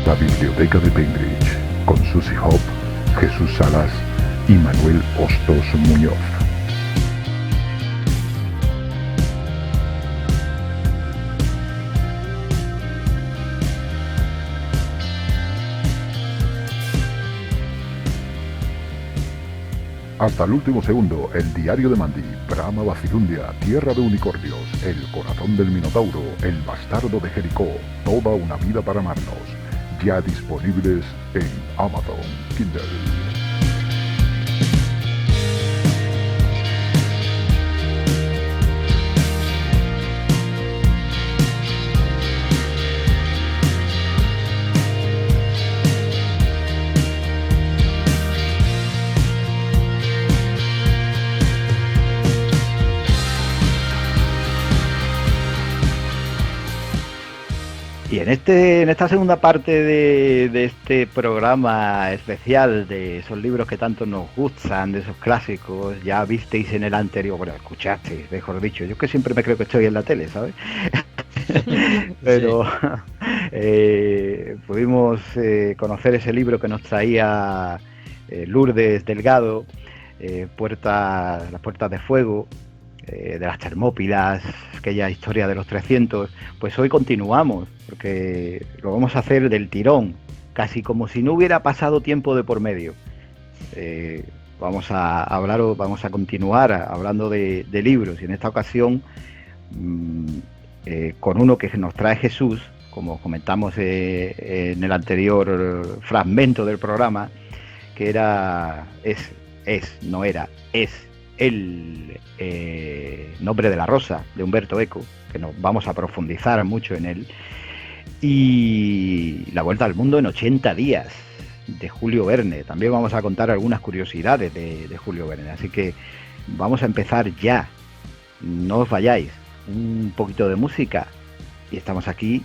La Biblioteca de Bainbridge, con Susie Hop, Jesús Salas y Manuel Hostos Muñoz. Hasta el último segundo, el diario de Mandy, Brahma Bacilundia, Tierra de Unicornios, El corazón del Minotauro, El bastardo de Jericó, Toda una vida para amarnos, ya disponibles en Amazon Kindle. Y en esta segunda parte de este programa especial de esos libros que tanto nos gustan, de esos clásicos, ya visteis en el anterior, bueno, escuchasteis, mejor dicho, yo que siempre me creo que estoy en la tele, ¿sabes? Pero pudimos conocer ese libro que nos traía Lourdes Delgado, Las puertas de fuego, de las Termópilas, aquella historia de los 300, pues hoy continuamos, porque lo vamos a hacer del tirón, casi como si no hubiera pasado tiempo de por medio. Vamos a continuar hablando de libros, y en esta ocasión con uno que nos trae Jesús, como comentamos en el anterior fragmento del programa, que es El nombre de la rosa, de Umberto Eco, que nos vamos a profundizar mucho en él, y La vuelta al mundo en 80 días, de Julio Verne. También vamos a contar algunas curiosidades de Julio Verne, así que vamos a empezar ya. No os vayáis, un poquito de música y estamos aquí,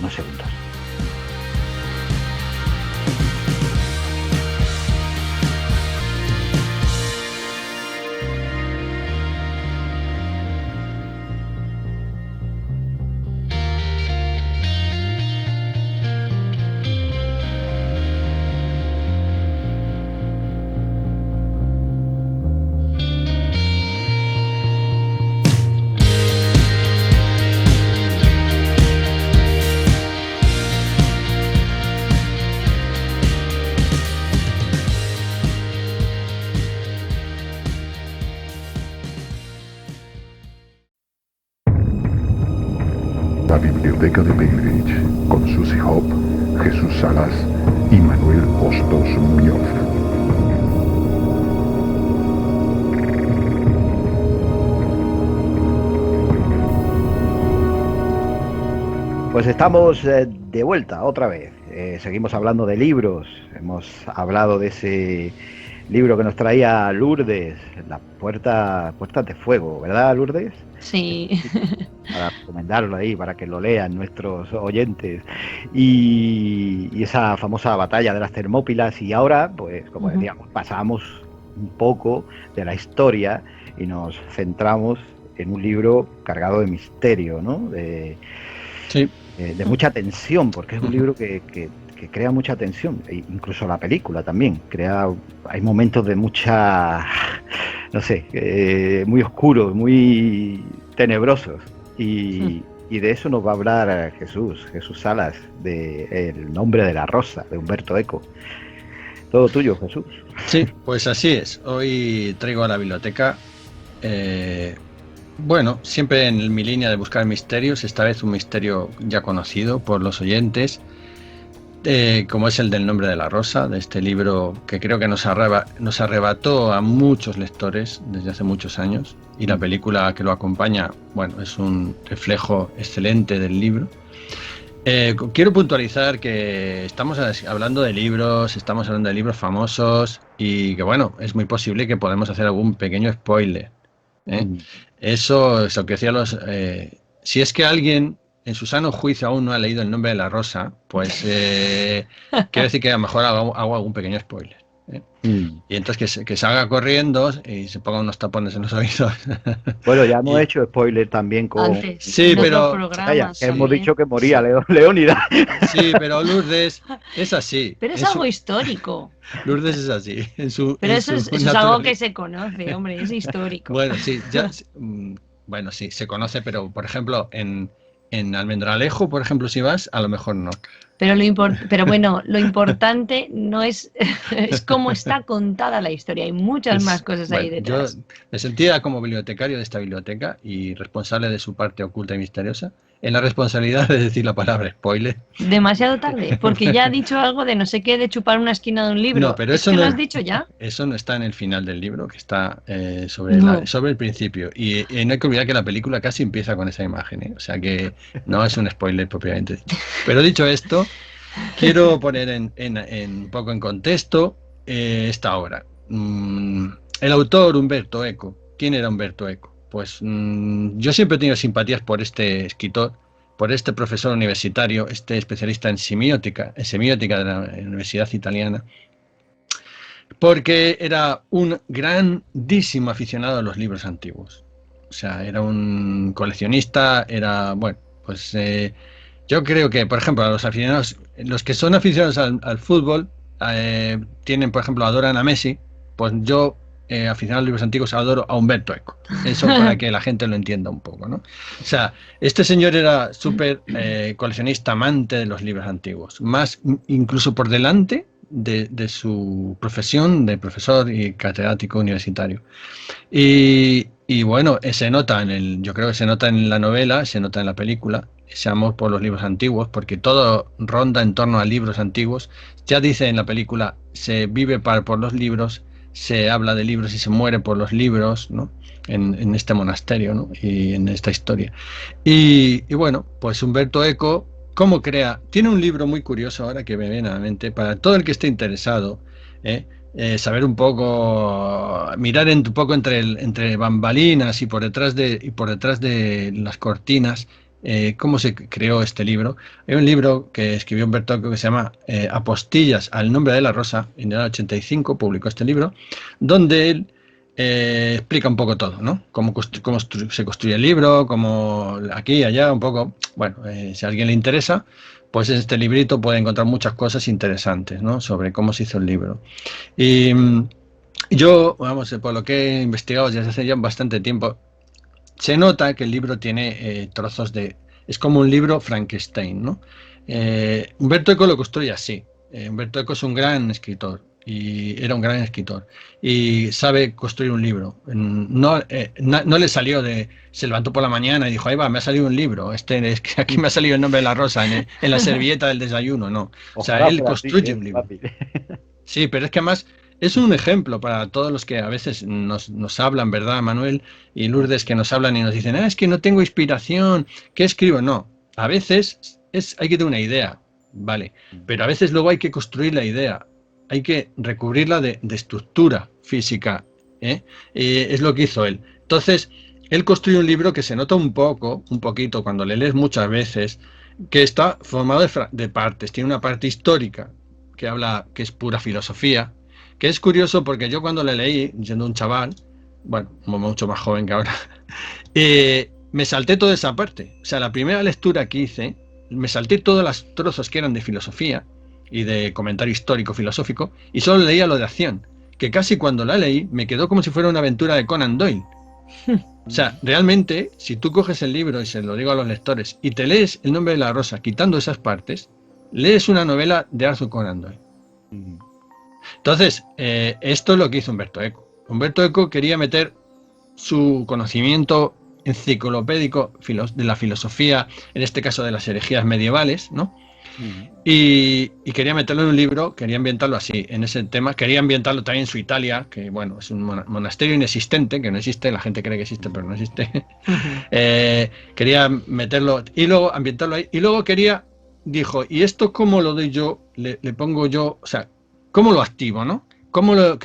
unos segundos. La Biblioteca de Bainbridge, con Susie Hop, Jesús Salas y Manuel Hostos Muñoz. Pues estamos de vuelta otra vez. Seguimos hablando de libros. Hemos hablado de ese libro que nos traía Lourdes, Las puertas de fuego, ¿verdad, Lourdes? Sí. Para recomendarlo ahí, para que lo lean nuestros oyentes. Y esa famosa batalla de las Termópilas. Y ahora, pues, como decíamos, pasamos un poco de la historia y nos centramos en un libro cargado de misterio, ¿no? Sí. De mucha tensión, porque es un libro que crea mucha tensión, e incluso la película también hay momentos de mucha, no sé, muy oscuros, muy tenebrosos, y de eso nos va a hablar Jesús Salas, de El nombre de la rosa, de Umberto Eco. Todo tuyo, Jesús. Sí, pues así es. Hoy traigo a la biblioteca, bueno, siempre en mi línea de buscar misterios, esta vez un misterio ya conocido por los oyentes, como es el del nombre de la rosa, de este libro que creo que nos arrebató a muchos lectores desde hace muchos años, y la película que lo acompaña, bueno, es un reflejo excelente del libro. Quiero puntualizar que estamos hablando de libros, famosos, y que bueno, es muy posible que podamos hacer algún pequeño spoiler. Eso es lo que decía si es que alguien en su sano juicio aún no ha leído El nombre de la rosa, pues quiero decir que a lo mejor hago algún pequeño spoiler. Y entonces que salga corriendo y se ponga unos tapones en los oídos. Bueno, ya hemos hecho spoiler también con... Antes, Sí, en pero... otro programa, Vaya, que sí. hemos dicho que moría Leónidas. Sí, pero Lourdes es así. Pero es algo histórico. Lourdes es así. Pero eso es algo que se conoce, hombre, es histórico. Bueno, sí, bueno, sí, se conoce, pero por ejemplo, en Almendralejo, por ejemplo, si vas, a lo mejor no. Pero bueno, lo importante no es cómo está contada la historia. Hay muchas más cosas ahí detrás. Yo me sentía como bibliotecario de esta biblioteca y responsable de su parte oculta y misteriosa, en la responsabilidad de decir la palabra spoiler. Demasiado tarde, porque ya ha dicho algo de no sé qué, de chupar una esquina de un libro. No, pero ¿Es eso que no lo has dicho ya? Eso no está en el final del libro, que está sobre el principio. Y no hay que olvidar que la película casi empieza con esa imagen, ¿eh? O sea que no es un spoiler propiamente dicho. Pero dicho esto, quiero poner un poco en contexto esta obra. El autor, Umberto Eco. ¿Quién era Umberto Eco? Pues yo siempre he tenido simpatías por este escritor, por este profesor universitario, este especialista en semiótica de la Universidad Italiana, porque era un grandísimo aficionado a los libros antiguos. O sea, era un coleccionista, bueno, pues yo creo que, por ejemplo, a los aficionados, los que son aficionados al fútbol, tienen, por ejemplo, adoran a Messi, pues yo, aficionado a los libros antiguos, adoro a Umberto Eco. Eso para que la gente lo entienda un poco, ¿no? O sea, este señor era súper coleccionista, amante de los libros antiguos, más incluso por delante de su profesión de profesor y catedrático universitario. Y bueno, se nota yo creo que se nota en la novela, se nota en la película, ese amor por los libros antiguos, porque todo ronda en torno a libros antiguos. Ya dice en la película, se vive por los libros, se habla de libros y se muere por los libros, ¿no? En este monasterio, ¿no? Y en esta historia. Y bueno, pues Umberto Eco, ¿cómo crea? Tiene un libro muy curioso ahora que me viene a la mente, para todo el que esté interesado, saber un poco, mirar un poco entre bambalinas y por detrás de las cortinas, cómo se creó este libro. Hay un libro que escribió Umberto Eco que se llama Apostillas al nombre de la rosa, en el año 85 publicó este libro, donde él explica un poco todo, ¿no? Cómo se construye el libro, cómo aquí y allá, un poco. Bueno, si a alguien le interesa, pues en este librito puede encontrar muchas cosas interesantes, ¿no? Sobre cómo se hizo el libro. Y yo, vamos, por lo que he investigado desde hace ya bastante tiempo, se nota que el libro tiene trozos es como un libro Frankenstein, ¿no? Umberto Eco lo construye así. Umberto Eco es un gran escritor. Y era un gran escritor y sabe construir un libro. No le salió se levantó por la mañana y dijo, ahí va, me ha salido un libro, es que aquí me ha salido el nombre de la rosa en la servilleta del desayuno. No, o sea, él construye un libro. Sí, pero es que además es un ejemplo para todos los que a veces nos hablan, ¿verdad, Manuel y Lourdes, que nos hablan y nos dicen, es que no tengo inspiración, ¿qué escribo? No, a veces hay que tener una idea, vale, pero a veces luego hay que construir la idea. Hay que recubrirla de estructura física, ¿eh? Es lo que hizo él. Entonces, él construye un libro que se nota un poquito, cuando le lees muchas veces, que está formado de partes. Tiene una parte histórica, que es pura filosofía, que es curioso porque yo cuando le leí, siendo un chaval, bueno, mucho más joven que ahora, me salté toda esa parte. O sea, la primera lectura que hice, me salté todos los trozos que eran de filosofía, y de comentario histórico filosófico, y solo leía lo de acción, que casi cuando la leí me quedó como si fuera una aventura de Conan Doyle. O sea, realmente, si tú coges el libro, y se lo digo a los lectores, y te lees El nombre de la rosa quitando esas partes, lees una novela de Arthur Conan Doyle. Entonces, esto es lo que hizo Umberto Eco. Umberto Eco quería meter su conocimiento enciclopédico de la filosofía, en este caso de las herejías medievales, ¿no? Y quería meterlo en un libro, quería ambientarlo así, en ese tema, quería ambientarlo también en su Italia, que bueno, es un monasterio inexistente, que no existe, la gente cree que existe, pero no existe. Quería meterlo y luego ambientarlo ahí, y luego dijo, ¿y esto cómo lo doy yo? Le pongo yo, o sea, ¿cómo lo activo, no?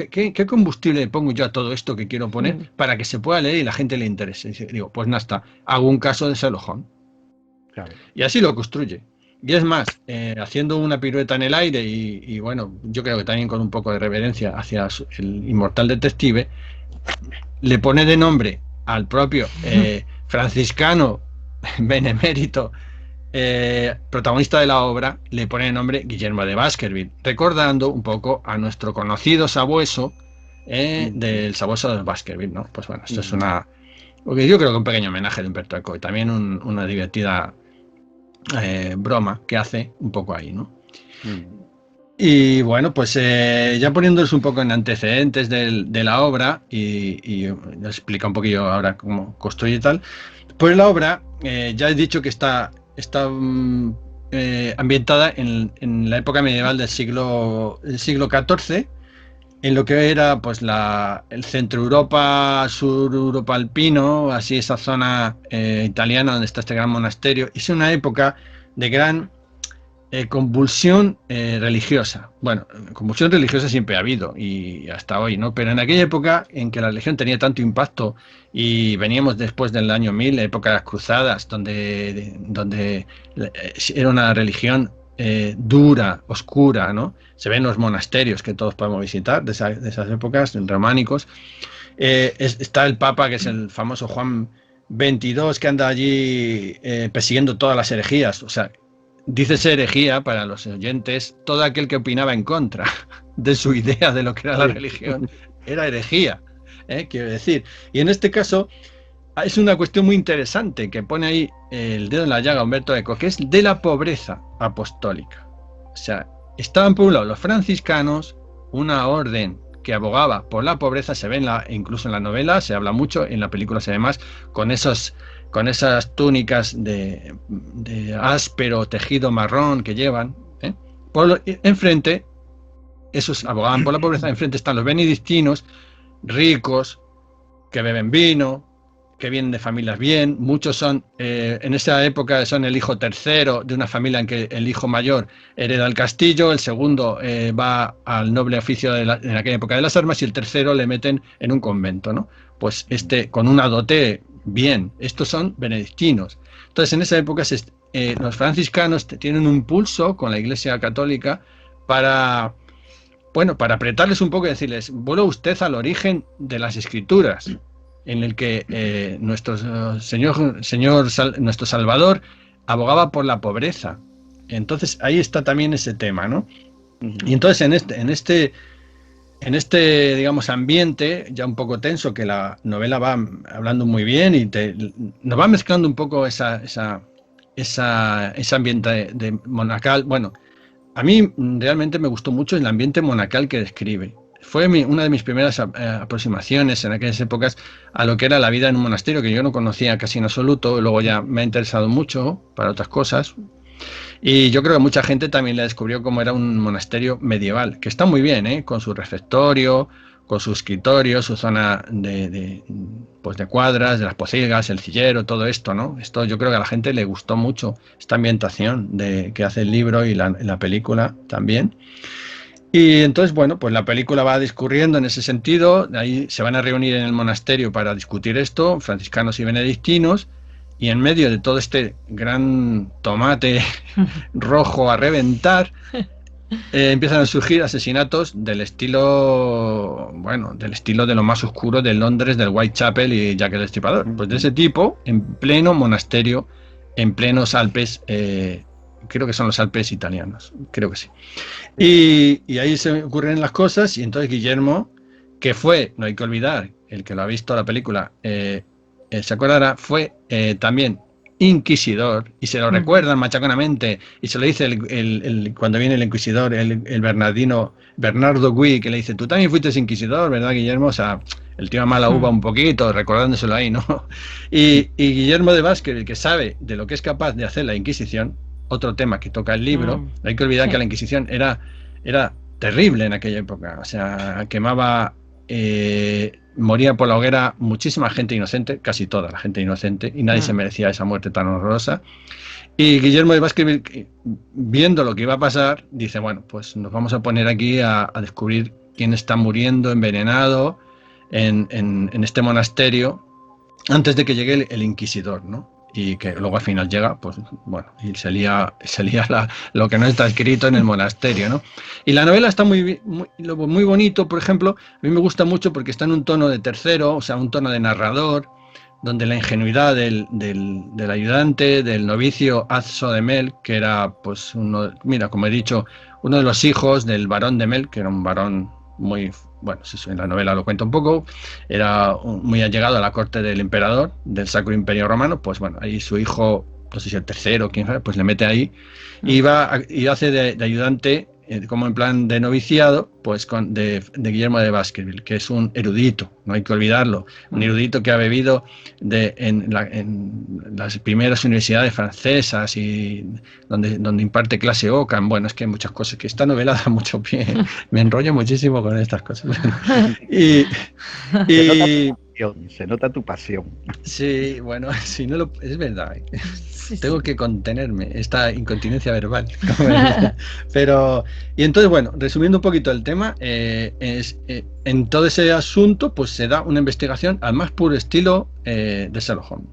¿Qué combustible le pongo yo a todo esto que quiero poner para que se pueda leer y la gente le interese? Y digo, pues nada, está, hago un caso de Sherlock Holmes. Claro. Y así lo construye. Y es más, haciendo una pirueta en el aire y bueno, yo creo que también con un poco de reverencia hacia el inmortal detective, le pone de nombre al propio franciscano benemérito, protagonista de la obra, le pone de nombre Guillermo de Baskerville, recordando un poco a nuestro conocido sabueso del sabueso de Baskerville, ¿no? Pues bueno, esto es yo creo que un pequeño homenaje de Humberto Eco y también una divertida broma que hace un poco ahí, ¿no? Y bueno, pues ya poniéndonos un poco en antecedentes de la obra y nos explica un poquillo ahora cómo construye y tal, pues la obra ya he dicho que está ambientada en la época medieval del siglo XIV, en lo que era pues el centro Europa, sur Europa alpino, así esa zona italiana donde está este gran monasterio. Es una época de gran convulsión religiosa. Bueno, convulsión religiosa siempre ha habido y hasta hoy, ¿no? Pero en aquella época en que la religión tenía tanto impacto y veníamos después del año 1000, la época de las cruzadas, donde era una religión dura, oscura, ¿no? Se ven los monasterios que todos podemos visitar de esas épocas románicos. Está el Papa, que es el famoso Juan XXII, que anda allí persiguiendo todas las herejías. O sea, dícese herejía para los oyentes, todo aquel que opinaba en contra de su idea de lo que era la religión era herejía, quiero decir. Y en este caso es una cuestión muy interesante que pone ahí el dedo en la llaga Humberto Eco, que es de la pobreza apostólica. O sea, estaban por un lado los franciscanos, una orden que abogaba por la pobreza, se ve incluso en la novela, se habla mucho, en la película se ve más, con esas túnicas de áspero tejido marrón que llevan. Enfrente, esos abogaban por la pobreza, enfrente están los benedictinos, ricos, que beben vino, que vienen de familias bien, muchos son, en esa época son el hijo tercero de una familia en que el hijo mayor hereda el castillo, el segundo va al noble oficio en aquella época de las armas y el tercero le meten en un convento, ¿no? Pues con una dote bien, estos son benedictinos. Entonces en esa época los franciscanos tienen un pulso con la Iglesia Católica para apretarles un poco y decirles, vuelva usted al origen de las Escrituras, en el que nuestro Salvador abogaba por la pobreza. Entonces ahí está también ese tema, ¿no? Y entonces en este digamos ambiente ya un poco tenso, que la novela va hablando muy bien y nos va mezclando un poco ese ambiente de monacal. Bueno, a mí realmente me gustó mucho el ambiente monacal que describe. Fue una de mis primeras aproximaciones en aquellas épocas a lo que era la vida en un monasterio, que yo no conocía casi en absoluto. Luego ya me ha interesado mucho para otras cosas. Y yo creo que mucha gente también le descubrió cómo era un monasterio medieval, que está muy bien, con su refectorio, con su escritorio, su zona de cuadras, de las pocilgas, el cillero, todo esto, ¿no? Esto yo creo que a la gente le gustó mucho, esta ambientación que hace el libro y la película también. Y entonces, bueno, pues la película va discurriendo en ese sentido. Ahí se van a reunir en el monasterio para discutir esto, franciscanos y benedictinos, y en medio de todo este gran tomate rojo a reventar, empiezan a surgir asesinatos del estilo de lo más oscuro de Londres, del Whitechapel y Jack el Destripador. Pues de ese tipo, en pleno monasterio, en plenos Alpes, creo que son los Alpes italianos, creo que sí. Y ahí se ocurren las cosas, y entonces Guillermo, que fue, no hay que olvidar, el que lo ha visto la película, se acordará, fue también inquisidor, y se lo recuerdan machaconamente, y se lo dice cuando viene el inquisidor, el Bernardo Gui, que le dice, tú también fuiste inquisidor, ¿verdad, Guillermo? O sea, el tío mala uva un poquito, recordándoselo ahí, ¿no? Y Guillermo de Baskerville, que sabe de lo que es capaz de hacer la Inquisición, otro tema que toca el libro, no hay que olvidar que la Inquisición era terrible en aquella época, o sea, quemaba, moría por la hoguera muchísima gente inocente, casi toda la gente inocente, y nadie se merecía esa muerte tan horrorosa. Y Guillermo de Baskerville, viendo lo que iba a pasar, dice, bueno, pues nos vamos a poner aquí a descubrir quién está muriendo envenenado en este monasterio antes de que llegue el inquisidor, ¿no? y que luego al final llega, pues bueno, y se lía lo que no está escrito en el monasterio, ¿no? Y la novela está muy bonito, por ejemplo, a mí me gusta mucho porque está en un tono de tercero, o sea, un tono de narrador, donde la ingenuidad del ayudante, del novicio Azzo de Mel, que era, pues, como he dicho, uno de los hijos del barón de Mel, que era un barón muy... Bueno, en la novela lo cuento un poco, era muy allegado a la corte del emperador, del Sacro Imperio Romano, pues bueno, ahí su hijo, no sé si el tercero, quién sabe, pues le mete ahí y hace de ayudante, como en plan de noviciado, pues de Guillermo de Baskerville, que es un erudito, no hay que olvidarlo, un erudito que ha bebido en las primeras universidades francesas y donde imparte clase Ockham. Bueno, es que hay muchas cosas, que esta novela da mucho pie, me enrollo muchísimo con estas cosas. Se nota tu pasión. Sí, bueno, si no es verdad. Tengo que contenerme, esta incontinencia verbal. Pero, y entonces, bueno, resumiendo un poquito el tema, en todo ese asunto, pues se da una investigación al más puro estilo de Sherlock Holmes.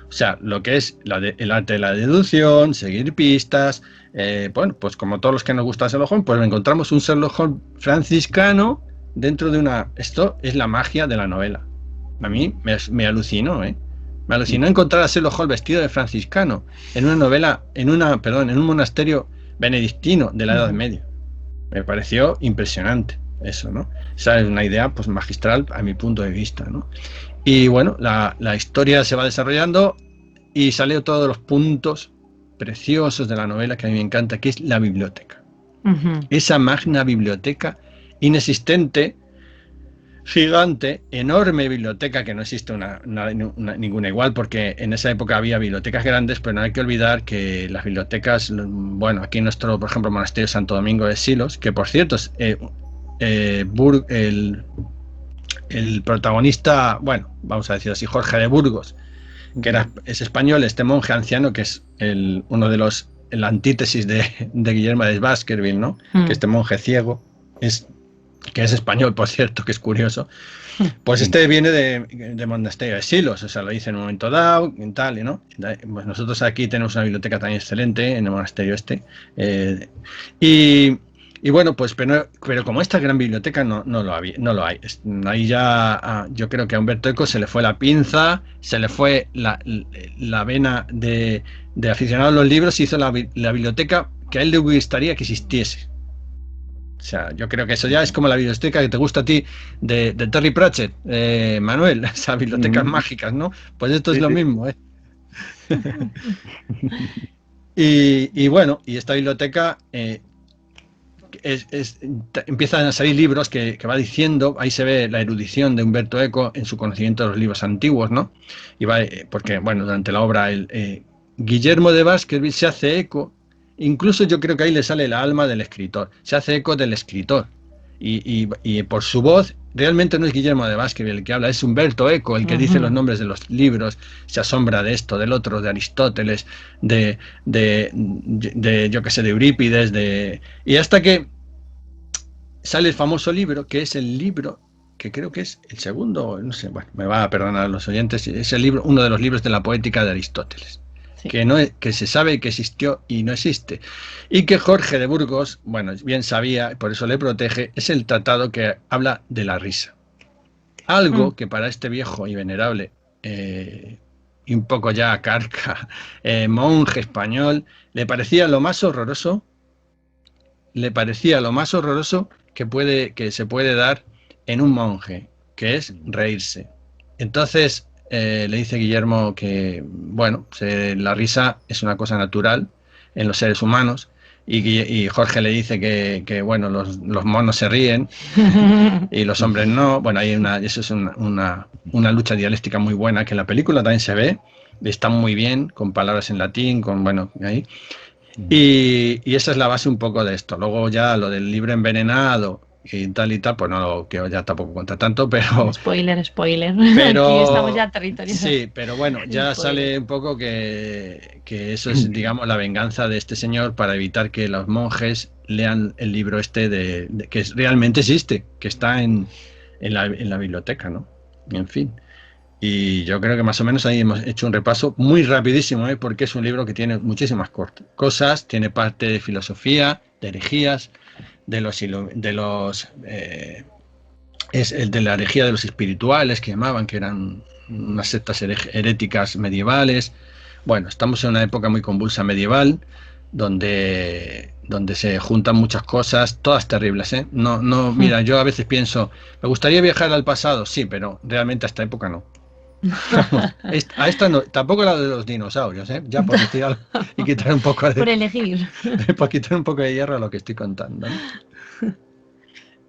O sea, lo que es el arte de la deducción, seguir pistas, bueno, pues como todos los que nos gusta Sherlock Holmes, pues encontramos un Sherlock Holmes franciscano dentro de esto es la magia de la novela. A mí me alucinó, Me alucinó encontrar a Sherlock Holmes vestido de franciscano en una novela, en un monasterio benedictino de la Edad Media. Me pareció impresionante eso, ¿no? Esa es una idea, pues, magistral a mi punto de vista, ¿no? Y bueno, la historia se va desarrollando y salen todos los puntos preciosos de la novela que a mí me encanta, que es la biblioteca. Esa magna biblioteca inexistente, gigante, enorme biblioteca, que no existe ninguna igual, porque en esa época había bibliotecas grandes, pero no hay que olvidar que las bibliotecas, bueno, aquí en nuestro, por ejemplo, monasterio Santo Domingo de Silos, que por cierto, el protagonista, bueno, vamos a decir así, Jorge de Burgos, que es español, este monje anciano, que es uno de la antítesis de Guillermo de Baskerville, ¿no? Que este monje ciego que es español, por cierto, que es curioso, pues este viene de monasterio de Silos, o sea, lo dice en un momento dado, y tal, ¿no? Pues nosotros aquí tenemos una biblioteca también excelente en el monasterio este, y bueno, pues pero como esta gran biblioteca no lo hay. Ahí ya yo creo que a Umberto Eco se le fue la pinza, se le fue la vena de aficionado a los libros, y hizo la biblioteca que a él le gustaría que existiese. O sea, yo creo que eso ya es como la biblioteca que te gusta a ti de Terry Pratchett, Manuel, esas bibliotecas mágicas, ¿no? Pues esto es lo mismo, Y bueno, y esta biblioteca empiezan a salir libros que va diciendo, ahí se ve la erudición de Umberto Eco en su conocimiento de los libros antiguos, ¿no? Y porque, bueno, durante la obra Guillermo de Baskerville se hace eco. Incluso yo creo que ahí le sale el alma del escritor, se hace eco del escritor, y por su voz realmente no es Guillermo de Baskerville el que habla, es Umberto Eco el que dice los nombres de los libros, se asombra de esto, del otro, de Aristóteles, de yo qué sé, de Eurípides, y hasta que sale el famoso libro, que es el libro que creo que es el segundo, no sé, bueno, me va a perdonar los oyentes, es el libro, uno de los libros de la poética de Aristóteles. Sí. Que se sabe que existió y no existe, y que Jorge de Burgos, bueno, bien sabía, por eso le protege, es el tratado que habla de la risa. Algo que para este viejo y venerable, y un poco ya carca, monje español, le parecía lo más horroroso que se puede dar en un monje, que es reírse. Entonces, le dice Guillermo que, bueno, la risa es una cosa natural en los seres humanos, y Jorge le dice que bueno, los monos se ríen y los hombres no. Bueno, eso es una lucha dialéctica muy buena, que en la película también se ve, está muy bien, con palabras en latín, bueno, ahí. Y esa es la base un poco de esto. Luego ya lo del libro envenenado y tal, pues no lo quiero ya tampoco contar tanto, pero... Spoiler. Pero, aquí estamos ya territorios. Sí, pero bueno, ya sale un poco que eso es, digamos, la venganza de este señor para evitar que los monjes lean el libro este que realmente existe, que está en la biblioteca, ¿no? En fin. Y yo creo que más o menos ahí hemos hecho un repaso muy rapidísimo, porque es un libro que tiene muchísimas cosas, tiene parte de filosofía, de herejías, es el de la herejía de los espirituales que llamaban, que eran unas sectas heréticas medievales. Bueno, estamos en una época muy convulsa medieval, donde se juntan muchas cosas, todas terribles, ¿eh? Mira, yo a veces pienso, me gustaría viajar al pasado, sí, pero realmente a esta época no. A esta no, tampoco la de los dinosaurios, ¿eh? Ya por decir algo y quitar un poco por elegir. por quitar un poco de hierro a lo que estoy contando, ¿no?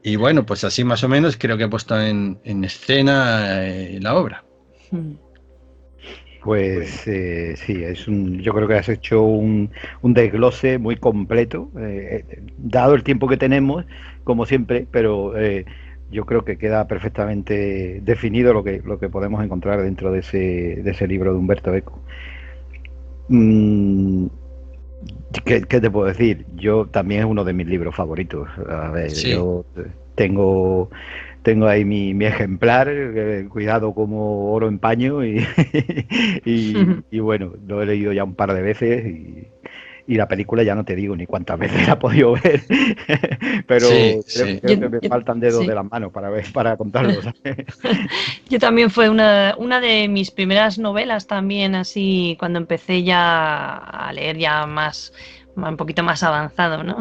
Y bueno, pues así más o menos creo que he puesto en escena la obra. Pues sí, yo creo que has hecho un desglose muy completo, dado el tiempo que tenemos, como siempre, pero yo creo que queda perfectamente definido lo que podemos encontrar dentro de ese libro de Humberto Eco. ¿Qué te puedo decir? Yo también es uno de mis libros favoritos. A ver, Sí. yo tengo ahí mi ejemplar, cuidado como oro en paño y bueno, lo he leído ya un par de veces y la película ya no te digo ni cuántas veces la he podido ver, pero sí. creo que me faltan dedos de las manos para contarlo, ¿sabes? Yo también fue una de mis primeras novelas también, así cuando empecé ya a leer ya un poquito más avanzado, ¿no?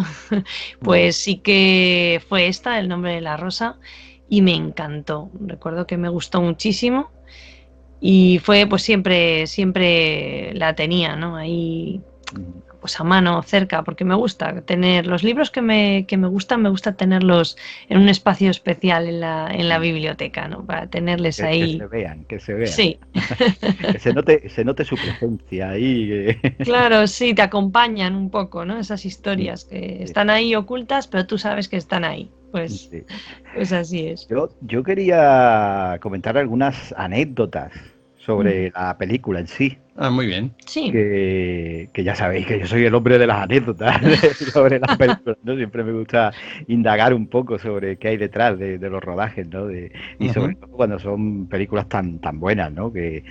Pues sí que fue esta, El nombre de la rosa, y me encantó. Recuerdo que me gustó muchísimo y fue, pues siempre la tenía, ¿no? Ahí, pues a mano, cerca, porque me gusta tener los libros que me gustan, me gusta tenerlos en un espacio especial en la biblioteca, ¿no? Para tenerles ahí. Que se vean. Sí. Que se note su presencia ahí. Claro, sí, te acompañan un poco, ¿no? Esas historias que están ahí ocultas, pero tú sabes que están ahí. Pues, Sí. pues así es. Yo quería comentar algunas anécdotas sobre la película en sí. Ah, muy bien. Sí. Que ya sabéis que yo soy el hombre de las anécdotas sobre las películas, ¿no? Siempre me gusta indagar un poco sobre qué hay detrás de los rodajes, ¿no? Y sobre todo cuando son películas tan buenas, ¿no? Que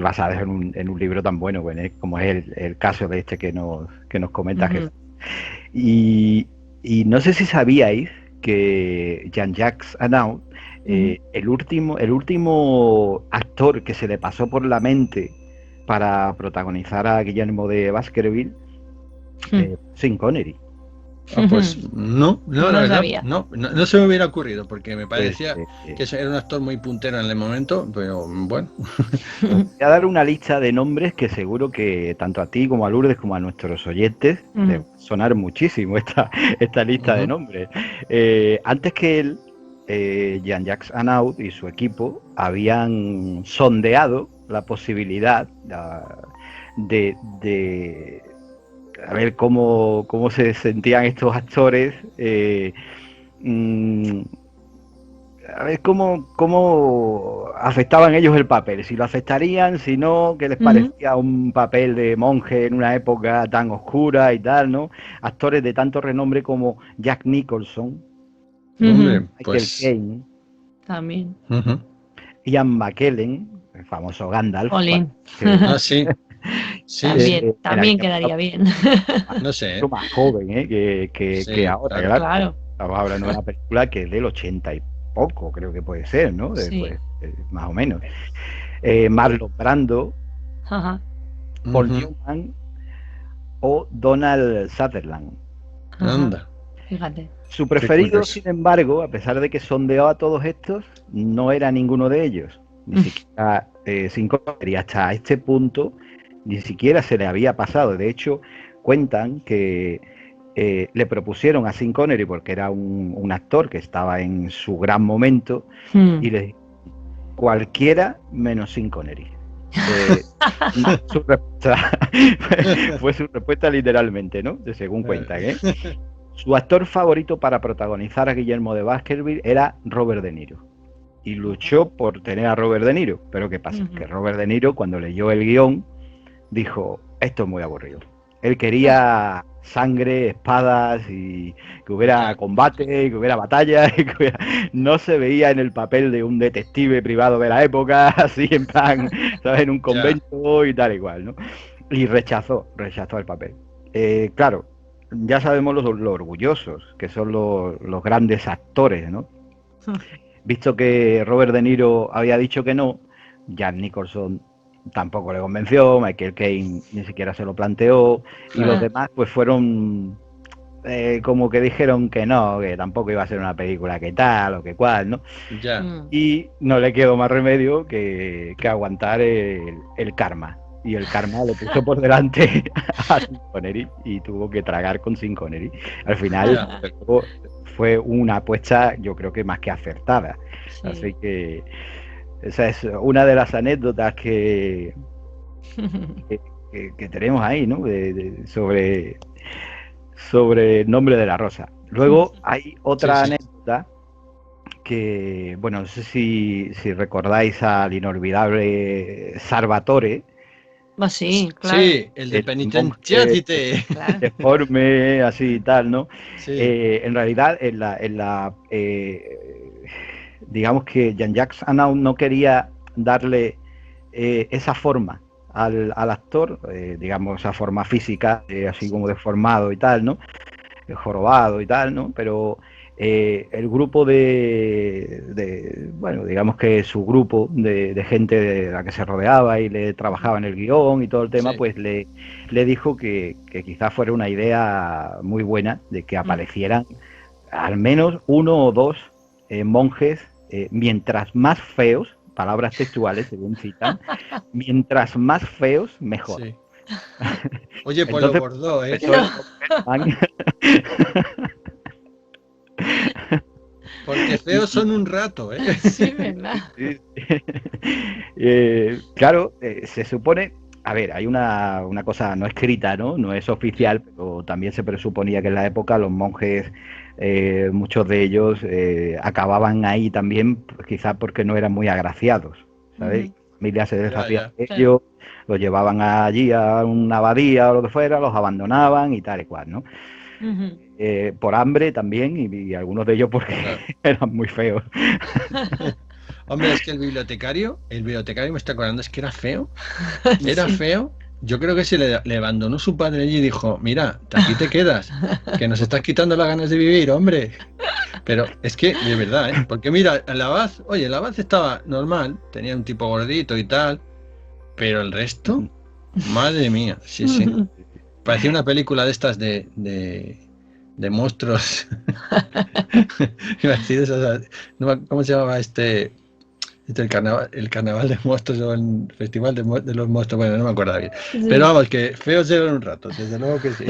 basadas en un libro tan bueno, como es el caso de este que nos comenta Jesús. Y no sé si sabíais que Jean-Jacques Annaud, el último actor que se le pasó por la mente para protagonizar a Guillermo de Baskerville, Sean Connery. Pues no, la verdad, sabía. no se me hubiera ocurrido porque me parecía que era un actor muy puntero en el momento, pero bueno. Voy a dar una lista de nombres que seguro que tanto a ti como a Lourdes como a nuestros oyentes les va a sonar muchísimo esta lista de nombres. Antes que él, Jean-Jacques Annaud y su equipo habían sondeado la posibilidad de a ver cómo se sentían estos actores, a ver cómo afectaban ellos el papel, si lo aceptarían, si no, qué les parecía un papel de monje en una época tan oscura y tal, ¿no? Actores de tanto renombre como Jack Nicholson, Michael Caine, también. Ian McKellen, el famoso Gandalf. Sí. También quedaría bien. No sé. Más joven que ahora, claro. Estamos hablando de una película que es del 80 y poco, creo que puede ser, ¿no? Después, más o menos. Marlon Brando, Paul Newman o Donald Sutherland. Anda. Fíjate. Su preferido, sin embargo, a pesar de que sondeó a todos estos, no era ninguno de ellos. Ni siquiera Sean Connery. Hasta este punto ni siquiera se le había pasado. De hecho, cuentan que le propusieron a Sean Connery, porque era un actor que estaba en su gran momento, y le dijo, cualquiera menos Sean Connery. Su respuesta fue su respuesta literalmente, ¿no? Según cuentan, ¿eh? Su actor favorito para protagonizar a Guillermo de Baskerville era Robert De Niro. Y luchó por tener a Robert De Niro. Pero ¿qué pasa? Que Robert De Niro, cuando leyó el guión, dijo, esto es muy aburrido. Él quería sangre, espadas y que hubiera combate y que hubiera batalla y que no se veía en el papel de un detective privado de la época, así en plan, ¿sabes? En un convento y tal igual, ¿no? Y rechazó el papel. Claro, ya sabemos lo orgullosos que son los grandes actores, ¿no? Visto que Robert De Niro había dicho que no, Jack Nicholson tampoco le convenció, Michael Caine ni siquiera se lo planteó, y los demás pues fueron como que dijeron que no, que tampoco iba a ser una película que tal o que cual, ¿no? Y no le quedó más remedio que aguantar el karma. Y el karma le puso por delante a Sean Connery y tuvo que tragar con Sean Connery. Al final fue una apuesta, yo creo que más que acertada. Sí. Así que esa es una de las anécdotas que tenemos ahí, ¿no? Sobre El nombre de la rosa. Luego hay otra anécdota que, bueno, no sé si recordáis al inolvidable Salvatore. Sí, claro. Sí, el de Penitentiate. Deforme, así y tal, ¿no? Sí. En realidad, digamos que Jean-Jacques Annaud no quería darle esa forma al actor, digamos, esa forma física, así como deformado y tal, ¿no? Jorobado y tal, ¿no? Pero el grupo bueno, digamos que su grupo de gente de la que se rodeaba y le trabajaba en el guión y todo el tema, pues le dijo que quizás fuera una idea muy buena de que aparecieran al menos uno o dos monjes, mientras más feos, palabras textuales según citan, mientras más feos, mejor. Sí. Oye, pues entonces, lo bordó, ¿eh? Porque feos son un rato, ¿eh? Sí, ¿verdad? Claro, se supone, a ver, hay una cosa no escrita, ¿no? No es oficial, pero también se presuponía que en la época los monjes, muchos de ellos acababan ahí también, quizás porque no eran muy agraciados, ¿sabes? Familia se deshacía de ellos, los llevaban allí a una abadía o lo que fuera, los abandonaban y tal y cual, ¿no? Por hambre también y algunos de ellos porque eran muy feos. Hombre, es que el bibliotecario me está acordando, es que era feo. Era feo. Yo creo que se le abandonó su padre allí y dijo, mira, aquí te quedas, que nos estás quitando las ganas de vivir, hombre. Pero es que, de verdad, ¿eh? Porque mira, el abad estaba normal, tenía un tipo gordito y tal, pero el resto, madre mía, sí. Parecía una película de estas de monstruos. ¿Cómo se llamaba el carnaval de monstruos o el festival de los monstruos? Bueno, no me acuerdo bien. Sí. Pero vamos, que feos eran un rato, desde luego que sí.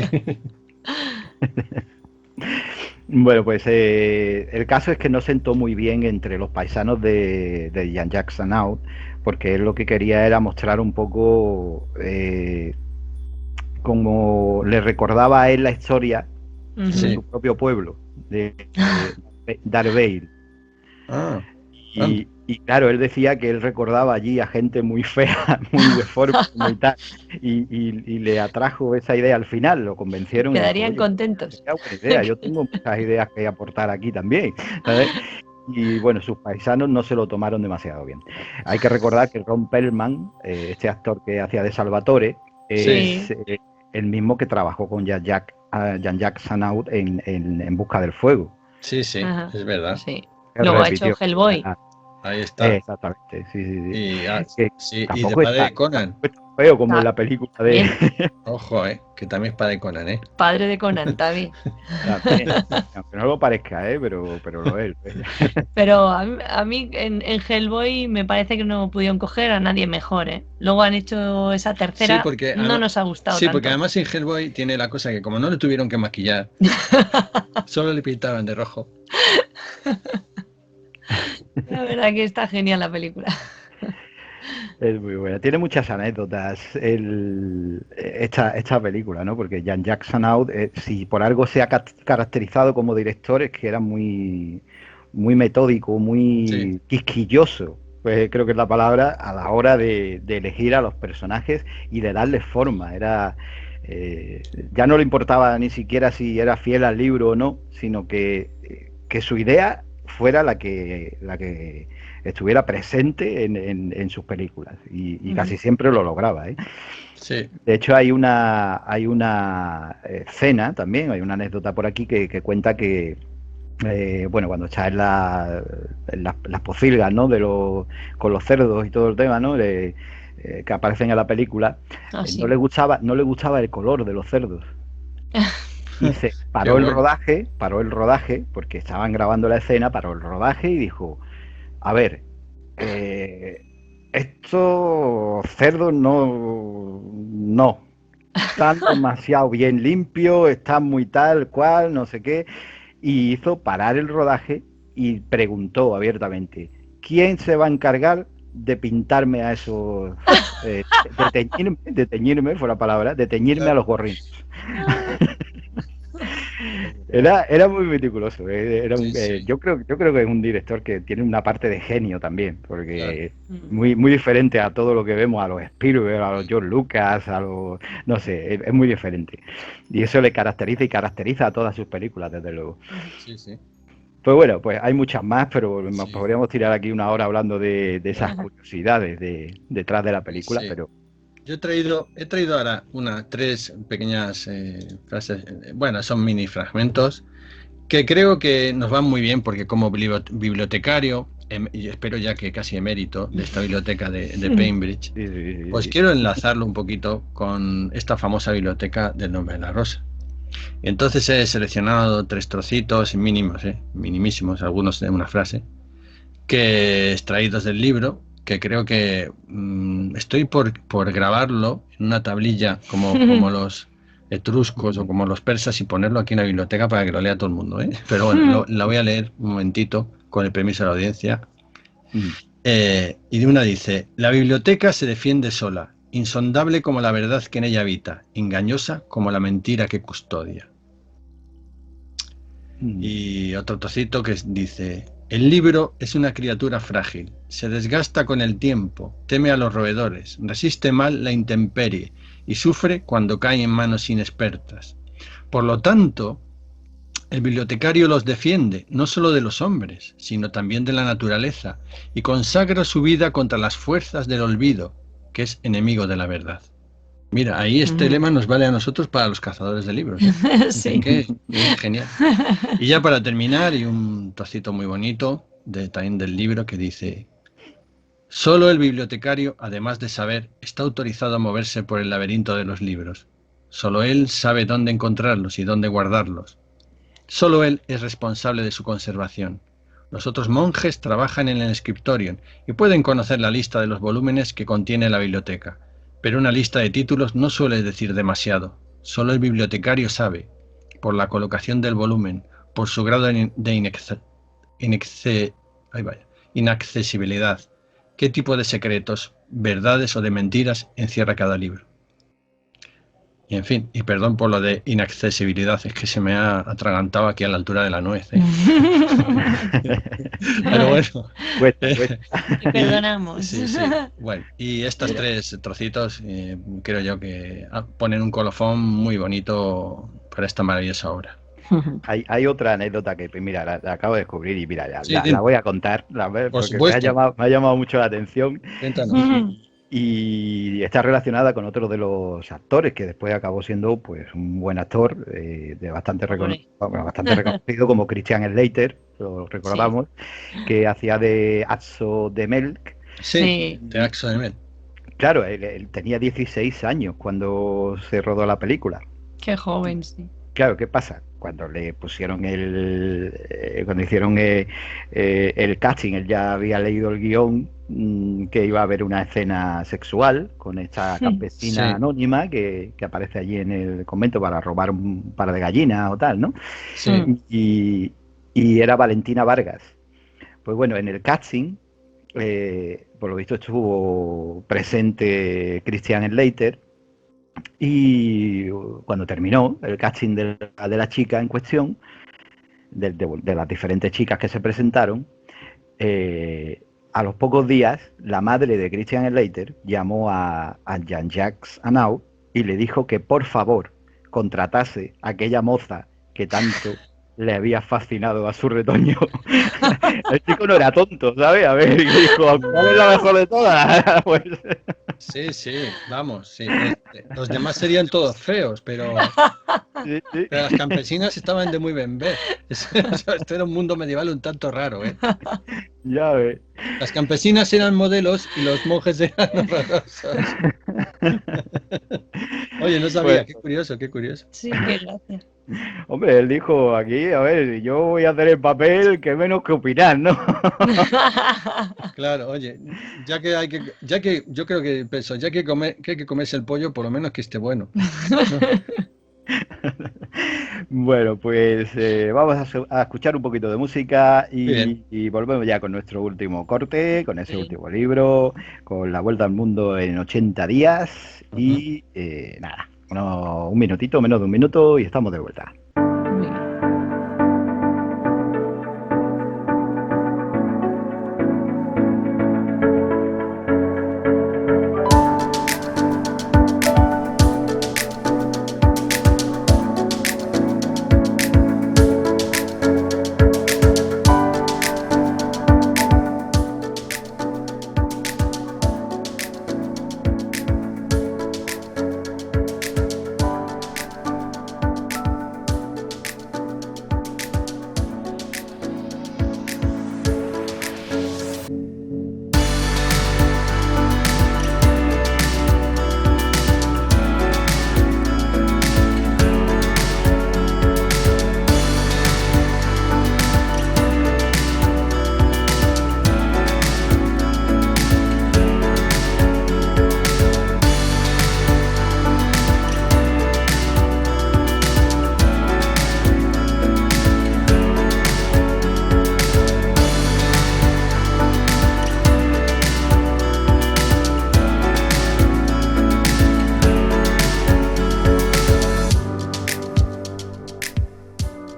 Bueno, pues el caso es que no sentó muy bien entre los paisanos de Jean-Jacques Annaud, porque él lo que quería era mostrar un poco como le recordaba a él la historia de su propio pueblo, de Darvale. Y claro, él decía que él recordaba allí a gente muy fea, muy deforme, muy tal, y le atrajo esa idea al final, lo convencieron. Quedarían contentos. Buena idea, yo tengo muchas ideas que aportar aquí también, ¿sabes? Y bueno, sus paisanos no se lo tomaron demasiado bien. Hay que recordar que Ron Perlman, este actor que hacía de Salvatore, es el mismo que trabajó con Jean-Jacques Annaud en Busca del Fuego. Sí, ajá, es verdad. Sí. Luego ha hecho Hellboy. Ahí está. Exactamente, sí. Y de padre de Conan. Feo como en la película de... Ojo, que también es padre de Conan, ¿eh? Padre de Conan, también. Aunque no lo parezca, pero lo es. Pero a mí en Hellboy me parece que no pudieron coger a nadie mejor, ¿eh? Luego han hecho esa tercera, no nos ha gustado tanto. Porque además en Hellboy tiene la cosa que como no le tuvieron que maquillar, solo le pintaban de rojo. La verdad que está genial la película. Es muy buena. Tiene muchas anécdotas esta película, ¿no? Porque Jean-Jacques Annaud, si por algo se ha caracterizado como director, es que era muy, muy metódico, muy quisquilloso, pues creo que es la palabra, a la hora de elegir a los personajes y de darles forma. Era Ya no le importaba ni siquiera si era fiel al libro o no, sino que su idea fuera la que estuviera presente en sus películas, y casi siempre lo lograba, ¿eh? Sí. De hecho, hay una escena también, hay una anécdota por aquí que cuenta que, bueno, cuando está en las pocilgas, ¿no? Con los cerdos y todo el tema, ¿no? Que aparecen en la película, Sí. no le gustaba el color de los cerdos. Y se paró el rodaje, porque estaban grabando la escena, paró el rodaje y dijo: a ver, estos cerdos no, están demasiado bien limpios, están muy tal cual, no sé qué. Y hizo parar el rodaje y preguntó abiertamente: ¿quién se va a encargar de pintarme a esos, de teñirme, fue la palabra, de teñirme a los gorrinos? Era muy meticuloso. Yo creo que es un director que tiene una parte de genio también, porque muy, muy diferente a todo lo que vemos, a los Spielberg, a los George Lucas, no sé, es muy diferente. Y eso le caracteriza y caracteriza a todas sus películas, desde luego. Sí, sí. Pues bueno, pues hay muchas más, pero nos podríamos tirar aquí una hora hablando de esas curiosidades detrás de la película, pero... Yo he traído ahora tres pequeñas frases, bueno, son mini fragmentos que creo que nos van muy bien, porque como bibliotecario, y espero ya que casi emérito de esta biblioteca de Cambridge, pues quiero enlazarlo un poquito con esta famosa biblioteca del nombre de la rosa. Y entonces he seleccionado 3 trocitos mínimos, minimísimos, algunos de una frase, que extraídos del libro, que creo que estoy por grabarlo en una tablilla como los etruscos o como los persas, y ponerlo aquí en la biblioteca para que lo lea todo el mundo, ¿eh? Pero bueno, la voy a leer un momentito con el permiso de la audiencia. Y de una dice: la biblioteca se defiende sola, insondable como la verdad que en ella habita, engañosa como la mentira que custodia. Y otro trocito que dice: el libro es una criatura frágil, se desgasta con el tiempo, teme a los roedores, resiste mal la intemperie y sufre cuando cae en manos inexpertas. Por lo tanto, el bibliotecario los defiende, no solo de los hombres, sino también de la naturaleza, y consagra su vida contra las fuerzas del olvido, que es enemigo de la verdad. Mira, ahí este lema nos vale a nosotros para los cazadores de libros, ¿eh? Sí. Que genial. Y ya para terminar, y un trocito muy bonito también del libro, que dice: solo el bibliotecario, además de saber, está autorizado a moverse por el laberinto de los libros. Solo él sabe dónde encontrarlos y dónde guardarlos. Solo él es responsable de su conservación. Los otros monjes trabajan en el scriptorium y pueden conocer la lista de los volúmenes que contiene la biblioteca, pero una lista de títulos no suele decir demasiado. Solo el bibliotecario sabe, por la colocación del volumen, por su grado de inaccesibilidad, qué tipo de secretos, verdades o de mentiras encierra cada libro. Y en fin, y perdón por lo de inaccesibilidad, es que se me ha atragantado aquí a la altura de la nuez, ¿eh? Pero bueno. Te perdonamos. Sí. Bueno, y estos 3 trocitos creo yo que ponen un colofón muy bonito para esta maravillosa obra. Hay otra anécdota que, mira, la acabo de descubrir y mira, Sí, la voy a contar, porque me ha llamado mucho la atención. Y está relacionada con otro de los actores que después acabó siendo, pues, un buen actor, bastante reconocido, como Christian Slater, lo recordamos, que hacía de Axo de Melk. Sí, de Axo de Melk. Claro, él tenía 16 años cuando se rodó la película. Qué joven, sí. Claro, ¿qué pasa? Cuando le pusieron cuando hicieron el casting, él ya había leído el guión, que iba a haber una escena sexual con esta campesina anónima que aparece allí en el convento para robar un par de gallinas o tal, ¿no? Sí. Y era Valentina Vargas. Pues bueno, en el casting, por lo visto estuvo presente Christian Slater. Y cuando terminó el casting de la chica en cuestión, de las diferentes chicas que se presentaron, a los pocos días la madre de Christian Slater llamó a Jean-Jacques Annaud y le dijo que por favor contratase a aquella moza que tanto le había fascinado a su retoño. El chico no era tonto, ¿sabes? A ver, y dijo, ¿cuál es la mejor de todas? Pues... Sí, vamos, sí. Los demás serían todos feos, pero sí. las campesinas estaban de muy buen ver. Esto era un mundo medieval un tanto raro, ¿eh? Ya ves. Las campesinas eran modelos y los monjes eran horrorosos. Oye, no sabía, Pues, qué curioso. Sí, qué gracia. Hombre, él dijo aquí, a ver, yo voy a hacer el papel que menos que opinar, ¿no? Claro, oye, ya que yo creo que pienso, ya que hay que comerse el pollo, por lo menos que esté bueno. Bueno, pues vamos a escuchar un poquito de música Bien. y volvemos ya con nuestro último corte, con ese último libro, con la vuelta al mundo en 80 días y nada, un minutito, menos de un minuto y estamos de vuelta. Muy bien.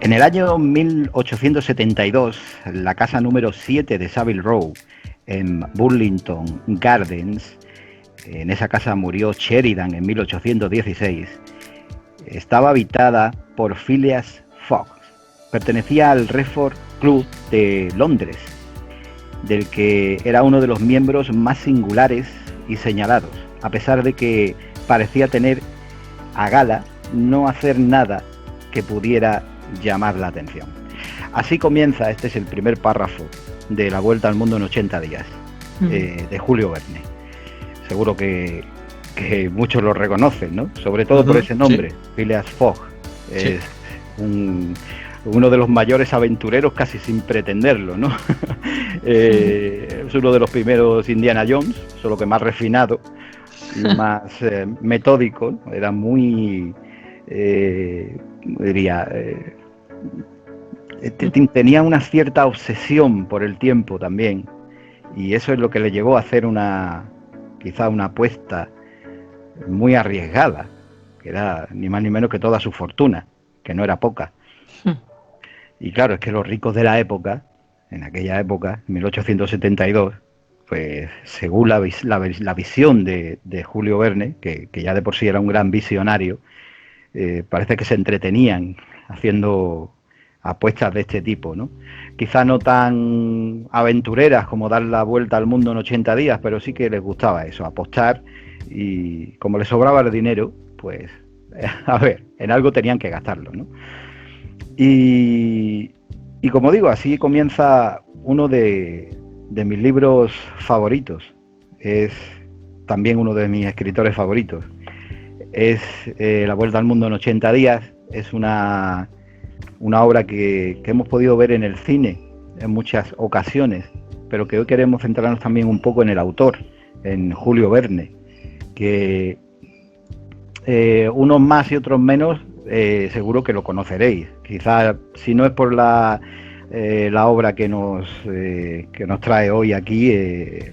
En el año 1872, la casa número 7 de Savile Row, en Burlington Gardens, en esa casa murió Sheridan en 1816, estaba habitada por Phileas Fogg. Pertenecía al Redford Club de Londres, del que era uno de los miembros más singulares y señalados, a pesar de que parecía tener a gala no hacer nada que pudiera llamar la atención. Así comienza, este es el primer párrafo de La Vuelta al Mundo en 80 días, de Julio Verne. Seguro que muchos lo reconocen, ¿no? Sobre todo por ese nombre, sí. Phileas Fogg. Es uno de los mayores aventureros casi sin pretenderlo, ¿no? Es uno de los primeros Indiana Jones, solo que más refinado y más metódico, ¿no? Era muy... tenía una cierta obsesión por el tiempo también, y eso es lo que le llevó a hacer quizá una apuesta muy arriesgada, que era ni más ni menos que toda su fortuna, que no era poca. Y claro, es que los ricos de la época, en aquella época, 1872, pues según la visión de Julio Verne, que ya de por sí era un gran visionario, parece que se entretenían haciendo apuestas de este tipo, ¿no? Quizá no tan aventureras como dar la vuelta al mundo en 80 días, pero sí que les gustaba eso, apostar, y como les sobraba el dinero, pues a ver, en algo tenían que gastarlo, ¿no? Y como digo, así comienza uno de mis libros favoritos, es también uno de mis escritores favoritos. Es La Vuelta al Mundo en 80 días, es una obra que hemos podido ver en el cine en muchas ocasiones, pero que hoy queremos centrarnos también un poco en el autor, en Julio Verne, que unos más y otros menos seguro que lo conoceréis. Quizás si no es por la obra que nos trae hoy aquí,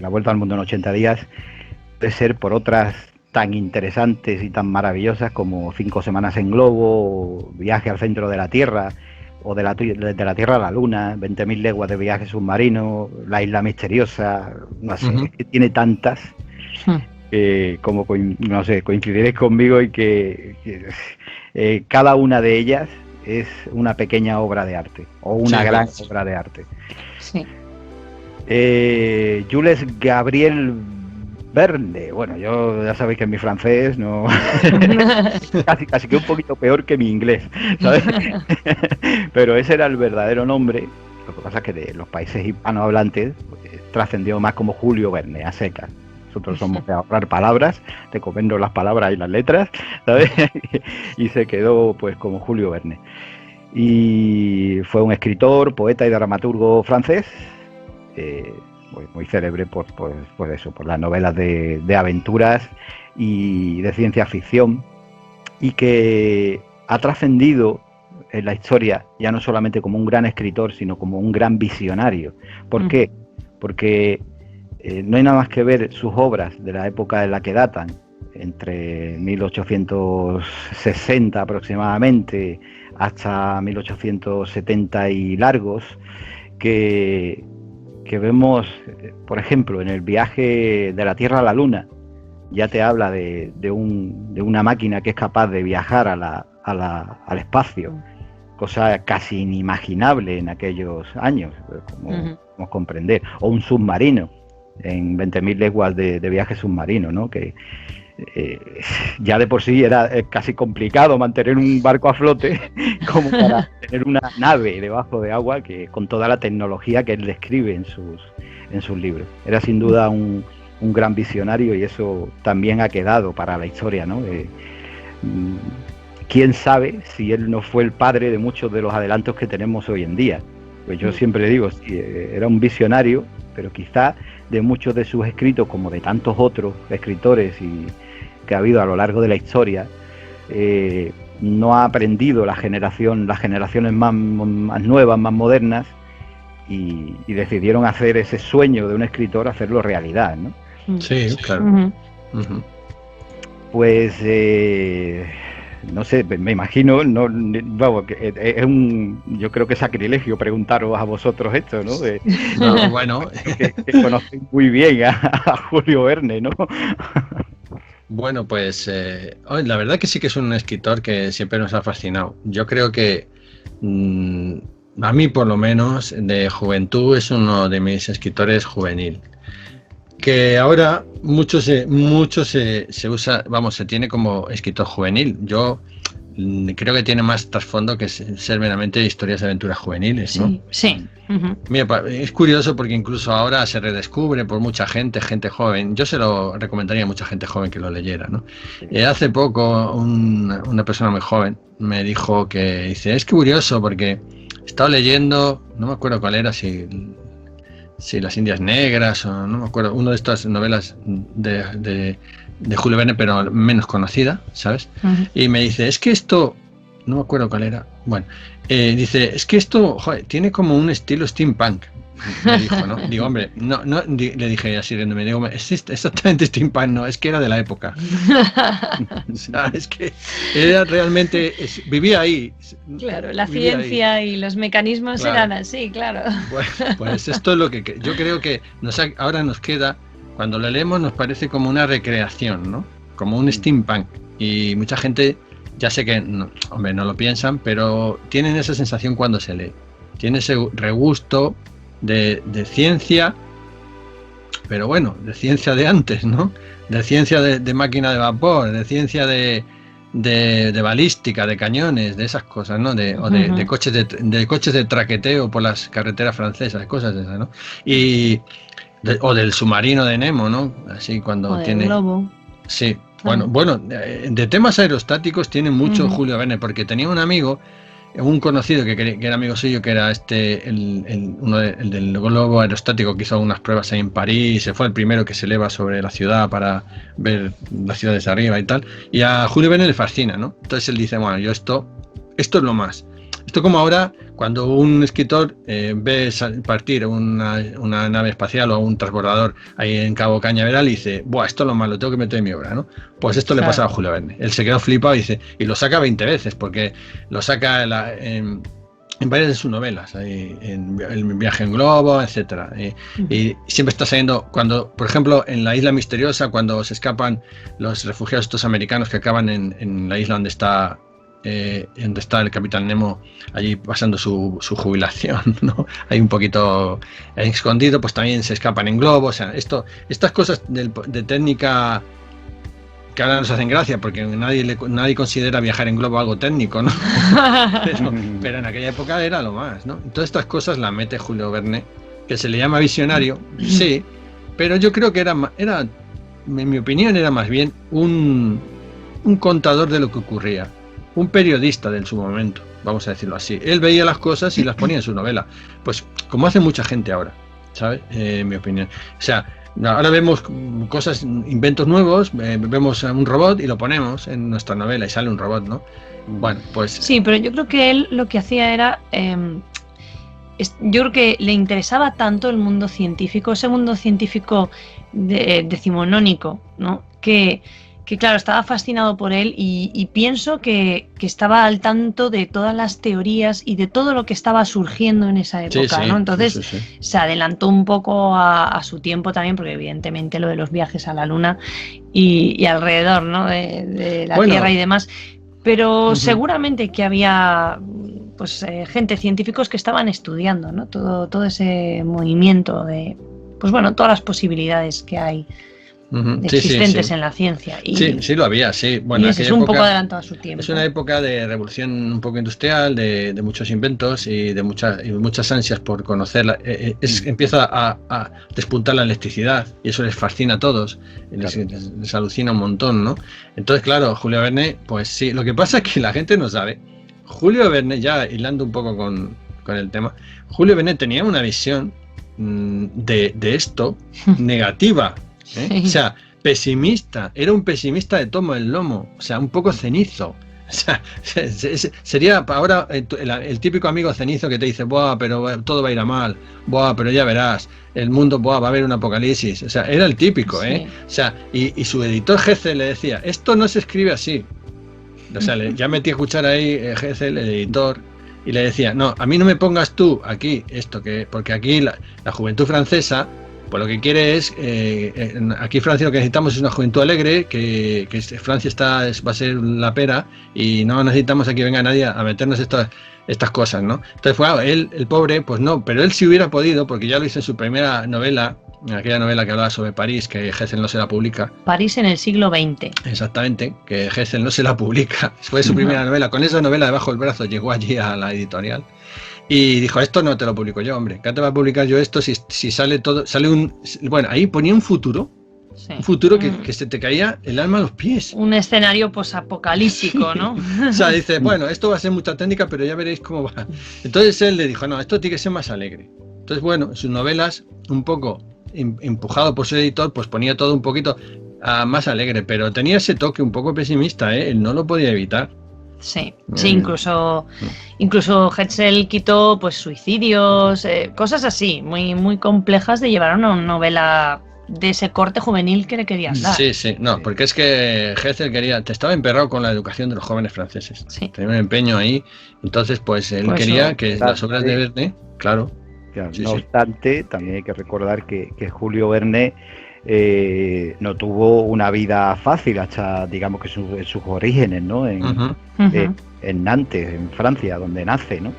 La Vuelta al Mundo en 80 días, puede ser por otras tan interesantes y tan maravillosas como 5 semanas en globo, Viaje al centro de la Tierra, o de la Tierra a la Luna, 20.000 leguas de viaje submarino, La isla misteriosa, no sé, es que tiene tantas que no sé, coincidiréis conmigo y que cada una de ellas es una pequeña obra de arte o una gran obra de arte. Sí. Jules Gabriel Verne, bueno, yo ya sabéis que mi francés no casi que un poquito peor que mi inglés, ¿sabes? Pero ese era el verdadero nombre. Lo que pasa es que de los países hispanohablantes trascendió más como Julio Verne, a secas. Nosotros somos de ahorrar palabras, de comernos las palabras y las letras, ¿sabes? Y se quedó pues como Julio Verne. Y fue un escritor, poeta y dramaturgo francés, muy célebre por eso, por las novelas de aventuras y de ciencia ficción, y que ha trascendido en la historia ya no solamente como un gran escritor, sino como un gran visionario. ¿Por qué? Porque no hay nada más que ver sus obras de la época en la que datan, entre 1860 aproximadamente hasta 1870 y largos, que vemos, por ejemplo, en el viaje de la Tierra a la Luna. Ya te habla de una máquina que es capaz de viajar al espacio, cosa casi inimaginable en aquellos años, como podemos comprender, o un submarino en 20.000 leguas de viaje submarino, ¿no? Que ya de por sí era casi complicado mantener un barco a flote como para tener una nave debajo de agua, que con toda la tecnología que él describe en sus libros. Era sin duda un gran visionario, y eso también ha quedado para la historia, ¿no? Quién sabe si él no fue el padre de muchos de los adelantos que tenemos hoy en día. Pues yo siempre digo, era un visionario, pero quizá de muchos de sus escritos, como de tantos otros escritores que ha habido a lo largo de la historia, no ha aprendido las generaciones más nuevas, más modernas, y decidieron hacer ese sueño de un escritor, hacerlo realidad, ¿no? Sí, claro. Pues no sé, me imagino, vamos, que yo creo que es sacrilegio preguntaros a vosotros esto, ¿no? No, bueno, que conocéis muy bien a Julio Verne, ¿no? Bueno, pues la verdad que sí que es un escritor que siempre nos ha fascinado. Yo creo que a mí, por lo menos, de juventud, es uno de mis escritores juvenil. Que ahora mucho se usa, vamos, se tiene como escritor juvenil. Yo creo que tiene más trasfondo que ser meramente historias de aventuras juveniles, ¿no? Sí. Mira, es curioso porque incluso ahora se redescubre por mucha gente joven. Yo se lo recomendaría a mucha gente joven que lo leyera, ¿no? Hace poco una persona muy joven me dijo que dice, es curioso porque he estado leyendo, no me acuerdo cuál era, si Las Indias Negras, o no me acuerdo, una de estas novelas de Julio Verne, pero menos conocida, ¿sabes? Y me dice, es que esto, no me acuerdo cuál era, bueno, dice, es que esto, joder, tiene como un estilo steampunk, me dijo, ¿no? Digo, hombre, no, le dije así, me digo, es exactamente steampunk, no, es que era de la época. O sea, es que era realmente, vivía ahí. Claro, la ciencia ahí. Y los mecanismos eran así, claro. Pues esto es lo que yo creo que ahora nos queda, cuando lo leemos nos parece como una recreación, ¿no? Como un steampunk. Y mucha gente, ya sé que, no lo piensan, pero tienen esa sensación cuando se lee. Tiene ese regusto de ciencia, pero bueno, de ciencia de antes, ¿no? De ciencia de máquina de vapor, de ciencia de balística, de cañones, de esas cosas, ¿no? De coches de traqueteo por las carreteras francesas, cosas de esas, ¿no? O del submarino de Nemo, ¿no? Así cuando tiene globo. Sí, bueno, de temas aerostáticos tiene mucho Julio Verne, porque tenía un amigo, un conocido que era amigo suyo, que era el del globo aerostático, que hizo unas pruebas ahí en París, se fue el primero que se eleva sobre la ciudad para ver la ciudad desde arriba y tal, y a Julio Verne le fascina, ¿no? Entonces él dice, bueno, yo esto es lo más. Esto como ahora, cuando un escritor ve partir una nave espacial o un transbordador ahí en Cabo Cañaveral y dice, buah, esto es lo más, lo tengo que meter en mi obra, ¿no? Pues esto le pasa a Julio Verne. Él se quedó flipado y dice, y lo saca 20 veces, porque lo saca en varias de sus novelas, en El viaje en globo, etcétera. Y siempre está saliendo, cuando, por ejemplo, en La isla misteriosa, cuando se escapan los refugiados estos americanos que acaban en la isla donde está el Capitán Nemo, allí pasando su jubilación, ¿no? Ahí un poquito escondido, pues también se escapan en globo. O sea, estas cosas de técnica que ahora nos hacen gracia porque nadie considera viajar en globo algo técnico, ¿no? pero en aquella época era lo más, ¿no? Todas estas cosas las mete Julio Verne, que se le llama visionario, sí, pero yo creo que era, en mi opinión, era más bien un contador de lo que ocurría, un periodista de su momento, vamos a decirlo así. Él veía las cosas y las ponía en su novela, pues como hace mucha gente ahora, ¿sabes? En mi opinión. O sea, ahora vemos cosas, inventos nuevos, vemos un robot y lo ponemos en nuestra novela y sale un robot, ¿no? Bueno, pues... Sí, pero yo creo que él lo que hacía era... yo creo que le interesaba tanto el mundo científico, ese mundo científico decimonónico, ¿no? Que claro, estaba fascinado por él y pienso que estaba al tanto de todas las teorías y de todo lo que estaba surgiendo en esa época, ¿no? Entonces se adelantó un poco a su tiempo también, porque evidentemente lo de los viajes a la Luna y alrededor, ¿no? de la Tierra y demás, pero seguramente que había pues gente, científicos que estaban estudiando, ¿no? Todo ese movimiento de, pues bueno, todas las posibilidades que hay existentes en la ciencia. Y, sí lo había, sí. Bueno, es un poco adelantado a su tiempo. Es una época de revolución un poco industrial, de muchos inventos y de muchas ansias por conocerla. Empieza a despuntar la electricidad y eso les fascina a todos. Claro. Les alucina un montón, ¿no? Entonces, claro, Julio Verne, pues sí. Lo que pasa es que la gente no sabe. Julio Verne, ya hilando un poco con el tema, Julio Verne tenía una visión de esto negativa. Sí. O sea, pesimista, era un pesimista de tomo el lomo, o sea, un poco cenizo. O sea, sería ahora el típico amigo cenizo que te dice, buah, pero todo va a ir a mal, buah, pero ya verás, el mundo, buah, va a haber un apocalipsis. O sea, era el típico, ¿eh? O sea, y su editor Hessel le decía, esto no se escribe así. O sea, ya metí a escuchar ahí Hessel, el editor, y le decía, no, a mí no me pongas tú aquí esto, porque aquí la juventud francesa, pues lo que quiere es, aquí Francia lo que necesitamos es una juventud alegre, que Francia va a ser la pera y no necesitamos aquí venga nadie a meternos estas cosas, ¿no? Entonces, bueno, él, el pobre, pues no, pero él sí hubiera podido, porque ya lo hizo en su primera novela, en aquella novela que hablaba sobre París, que Hessel no se la publica. París en el siglo XX. Exactamente, que Hessel no se la publica. Fue su primera novela. Con esa novela debajo del brazo llegó allí a la editorial. Y dijo, esto no te lo publico yo, hombre. ¿Qué te va a publicar yo esto si sale todo? Bueno, ahí ponía un futuro. Sí. Un futuro que se te caía el alma a los pies. Un escenario posapocalíptico, ¿no? O sea, dice, bueno, esto va a ser mucha técnica, pero ya veréis cómo va. Entonces él le dijo, no, esto tiene que ser más alegre. Entonces, bueno, sus novelas, un poco empujado por su editor, pues ponía todo un poquito más alegre, pero tenía ese toque un poco pesimista, ¿eh? Él no lo podía evitar. Sí, incluso Hetzel quitó pues suicidios, cosas así, muy, muy complejas de llevar a una novela de ese corte juvenil que le querían dar. Sí, no, porque es que Hetzel estaba emperrado con la educación de los jóvenes franceses. Sí. Tenía un empeño ahí, entonces pues él quería que las obras de Verne, claro. No obstante, también hay que recordar que Julio Verne no tuvo una vida fácil hasta, digamos, que sus orígenes, ¿no? En Nantes, en Francia, donde nace, ¿no?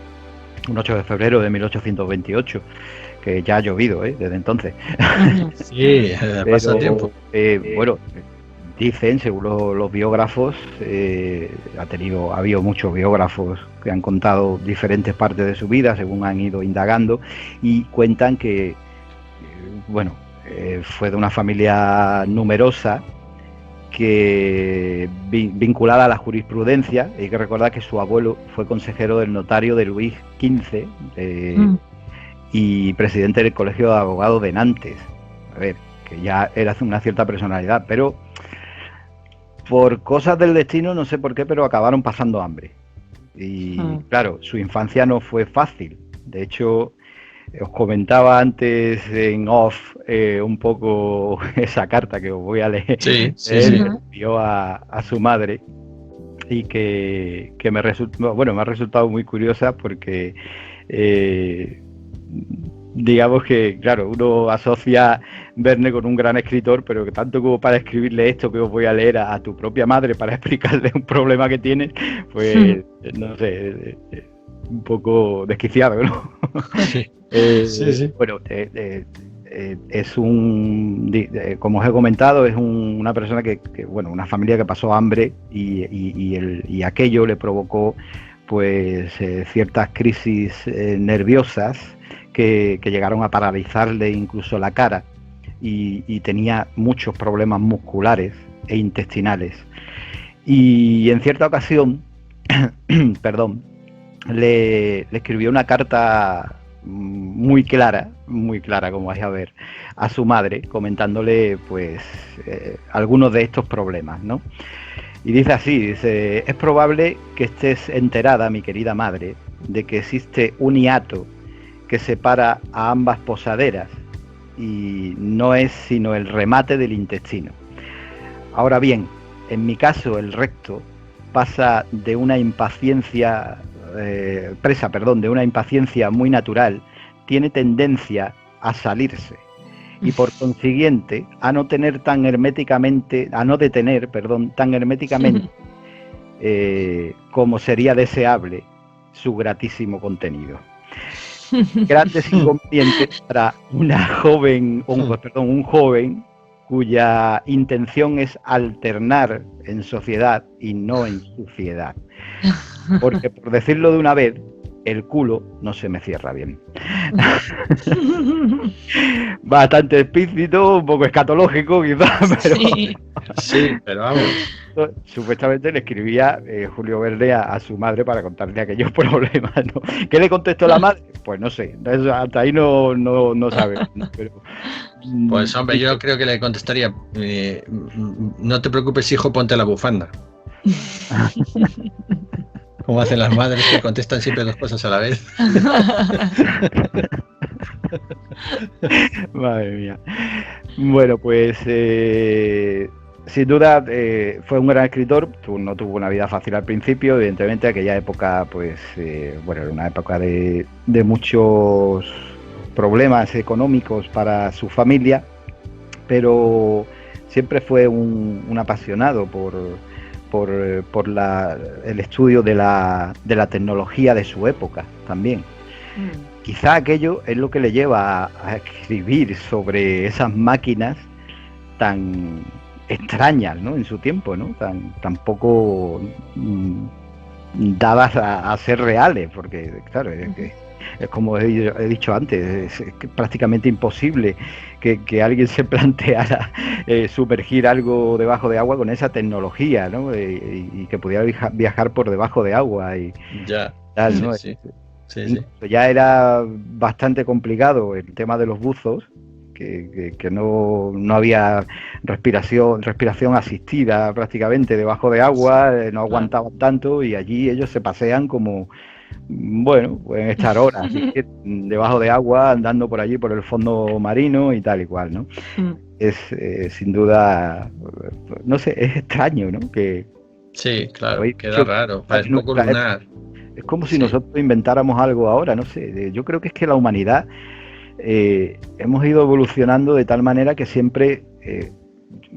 Un 8 de febrero de 1828, que ya ha llovido, desde entonces. Sí, pasa tiempo. Bueno, dicen, según los biógrafos, ha habido muchos biógrafos que han contado diferentes partes de su vida, según han ido indagando, y cuentan que, fue de una familia numerosa, que vinculada a la jurisprudencia. Hay que recordar que su abuelo fue consejero del notario de Luis XV y presidente del Colegio de Abogados de Nantes. A ver, que ya era una cierta personalidad, pero por cosas del destino, no sé por qué, pero acabaron pasando hambre. Y claro, su infancia no fue fácil. De hecho, os comentaba antes en off un poco esa carta que os voy a leer. Sí. Él envió a su madre, y que me ha resultado muy curiosa porque digamos que, claro, uno asocia Verne con un gran escritor, pero que tanto como para escribirle esto que os voy a leer a tu propia madre para explicarle un problema que tienes, pues no sé, un poco desquiciado, ¿no? Sí. Sí. Bueno, es como os he comentado, es una persona que, bueno, una familia que pasó hambre y aquello le provocó pues ciertas crisis nerviosas que llegaron a paralizarle incluso la cara y tenía muchos problemas musculares e intestinales. Y en cierta ocasión, perdón, le escribió una carta muy clara, como vais a ver, a su madre, comentándole pues algunos de estos problemas, ¿no? Y dice así, es probable que estés enterada, mi querida madre, de que existe un hiato que separa a ambas posaderas y no es sino el remate del intestino. Ahora bien, en mi caso el recto pasa de una impaciencia de una impaciencia muy natural, tiene tendencia a salirse y por consiguiente a no detener tan herméticamente como sería deseable su gratísimo contenido. Grandes inconvenientes para un joven cuya intención es alternar en sociedad y no en suciedad. Porque, por decirlo de una vez, el culo no se me cierra bien. Bastante explícito, un poco escatológico quizás, pero... Sí, pero vamos. Supuestamente le escribía Julio Verne a su madre para contarle aquellos problemas, ¿no? ¿Qué le contestó la madre? Pues no sé, hasta ahí no sabe. Pero, pues hombre, yo creo que le contestaría, no te preocupes, hijo, ponte la bufanda. Como hacen las madres que contestan siempre dos cosas a la vez. Madre mía. Bueno, pues sin duda fue un gran escritor. No tuvo una vida fácil al principio, evidentemente. Aquella época, pues bueno, era una época de muchos problemas económicos para su familia, pero siempre fue un apasionado por el estudio de la tecnología de su época también. Quizá aquello es lo que le lleva a escribir sobre esas máquinas tan extrañas, ¿no? En su tiempo, ¿no? Tan poco dadas a ser reales, porque claro, es como he dicho antes, es prácticamente imposible que alguien se planteara sumergir algo debajo de agua con esa tecnología, ¿no? Y que pudiera viajar por debajo de agua y ya, tal, ¿no? Sí. Ya era bastante complicado el tema de los buzos, que no había respiración asistida prácticamente debajo de agua, no aguantaban tanto y allí ellos se pasean como, bueno, pueden estar horas debajo de agua, andando por allí por el fondo marino y tal y cual, ¿no? Es sin duda, no sé, es extraño, ¿no? Sí, claro, queda raro, parece un poco lunar. Es como si nosotros inventáramos algo ahora, no sé, yo creo que es que la humanidad hemos ido evolucionando de tal manera que siempre,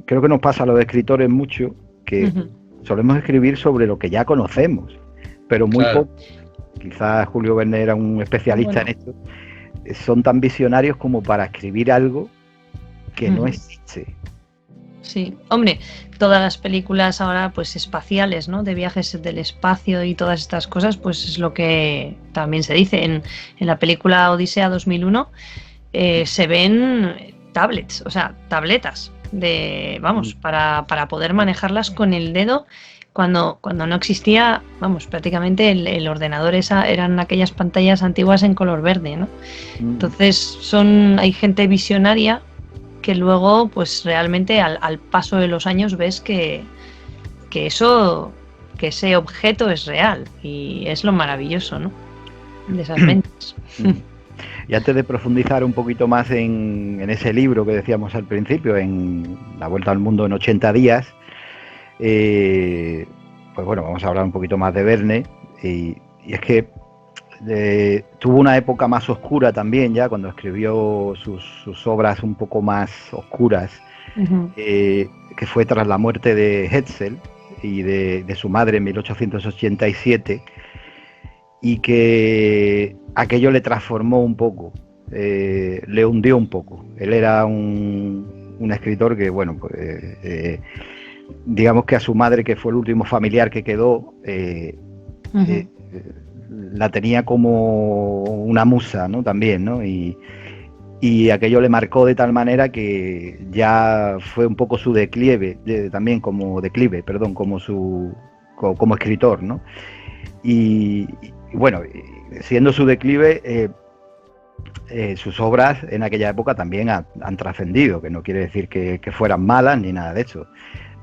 creo que nos pasa a los escritores mucho, que solemos escribir sobre lo que ya conocemos, pero muy poco. Quizás Julio Verne era un especialista en esto. Son tan visionarios como para escribir algo que no existe. Sí, hombre, todas las películas ahora pues espaciales, ¿no? De viajes del espacio y todas estas cosas, pues es lo que también se dice. En la película Odisea 2001 se ven tablets, o sea, tabletas para poder manejarlas con el dedo cuando no existía, prácticamente el ordenador eran aquellas pantallas antiguas en color verde, ¿no? Entonces hay gente visionaria que luego pues realmente al paso de los años ves que ese objeto es real y es lo maravilloso, ¿no? De esas mentes. Y antes de profundizar un poquito más en ese libro que decíamos al principio, en La Vuelta al Mundo en 80 días, pues pues bueno, vamos a hablar un poquito más de Verne, y es que tuvo una época más oscura también, ya cuando escribió sus obras un poco más oscuras, que fue tras la muerte de Hetzel y de su madre en 1887, y que aquello le transformó un poco, le hundió un poco. Él era un escritor que, bueno, pues, digamos que a su madre, que fue el último familiar que quedó, la tenía como una musa, ¿no? También, ¿no? Y aquello le marcó de tal manera que ya fue un poco su declive, también como escritor, ¿no? Y bueno, siendo su declive, sus obras en aquella época también han trascendido, que no quiere decir que fueran malas ni nada de eso,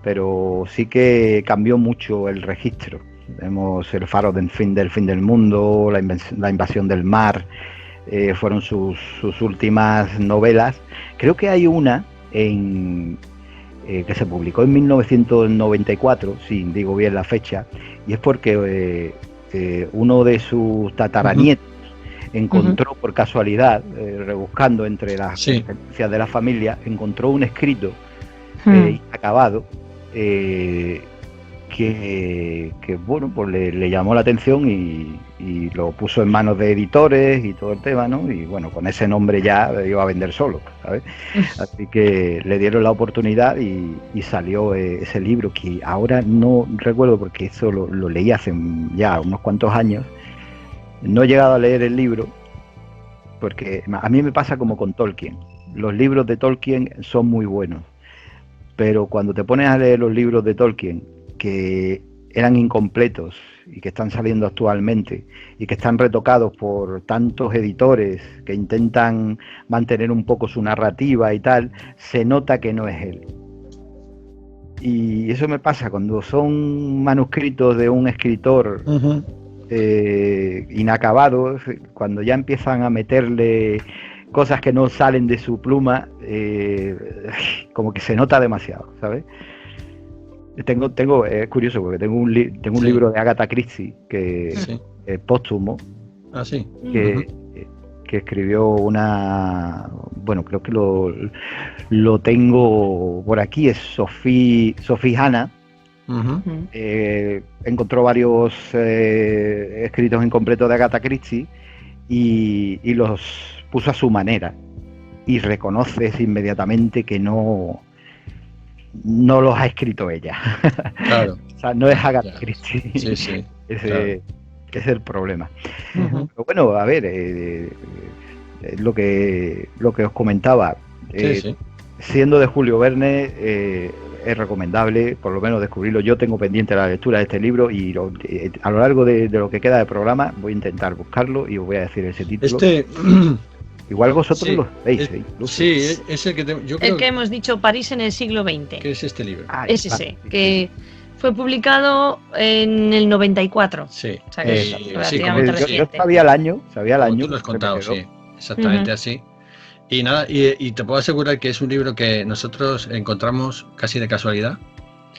pero sí que cambió mucho el registro. Vemos El faro del fin del mundo, La invasión del mar, fueron sus últimas novelas. Creo que hay una que se publicó en 1994, si digo bien la fecha, y es porque uno de sus tataranietos encontró por casualidad, rebuscando entre las pertenencias de la familia, encontró un escrito acabado, que bueno, pues le llamó la atención y lo puso en manos de editores y todo el tema, ¿no? Y bueno, con ese nombre ya iba a vender solo, ¿sabes? Así que le dieron la oportunidad y salió ese libro, que ahora no recuerdo porque eso lo leí hace ya unos cuantos años. No he llegado a leer el libro porque a mí me pasa como con Tolkien. Los libros de Tolkien son muy buenos, pero cuando te pones a leer los libros de Tolkien, que eran incompletos y que están saliendo actualmente y que están retocados por tantos editores que intentan mantener un poco su narrativa y tal, se nota que no es él. Y eso me pasa cuando son manuscritos de un escritor inacabados, cuando ya empiezan a meterle cosas que no salen de su pluma, como que se nota demasiado, ¿sabes? Es curioso porque tengo un libro de Agatha Christie que es póstumo, que escribió bueno, creo que lo tengo por aquí, es Sophie Hannah. Encontró varios escritos incompletos de Agatha Christie y los puso a su manera, y reconoces inmediatamente que no los ha escrito ella. Claro. O sea, no es Agatha Christie. Sí. Ese es el problema. Pero bueno, a ver, lo que os comentaba, siendo de Julio Verne, es recomendable por lo menos descubrirlo. Yo tengo pendiente la lectura de este libro y a lo largo de lo que queda del programa voy a intentar buscarlo y os voy a decir ese título. Igual vosotros lo veis. Es el que yo creo que hemos dicho, París en el siglo XX. ¿Qué es este libro? Es ese, que fue publicado en el 94. Sí. O sea, que es relativamente reciente. Yo sabía el año. Como tú lo has contado, sí. Exactamente así. Y nada, y te puedo asegurar que es un libro que nosotros encontramos casi de casualidad.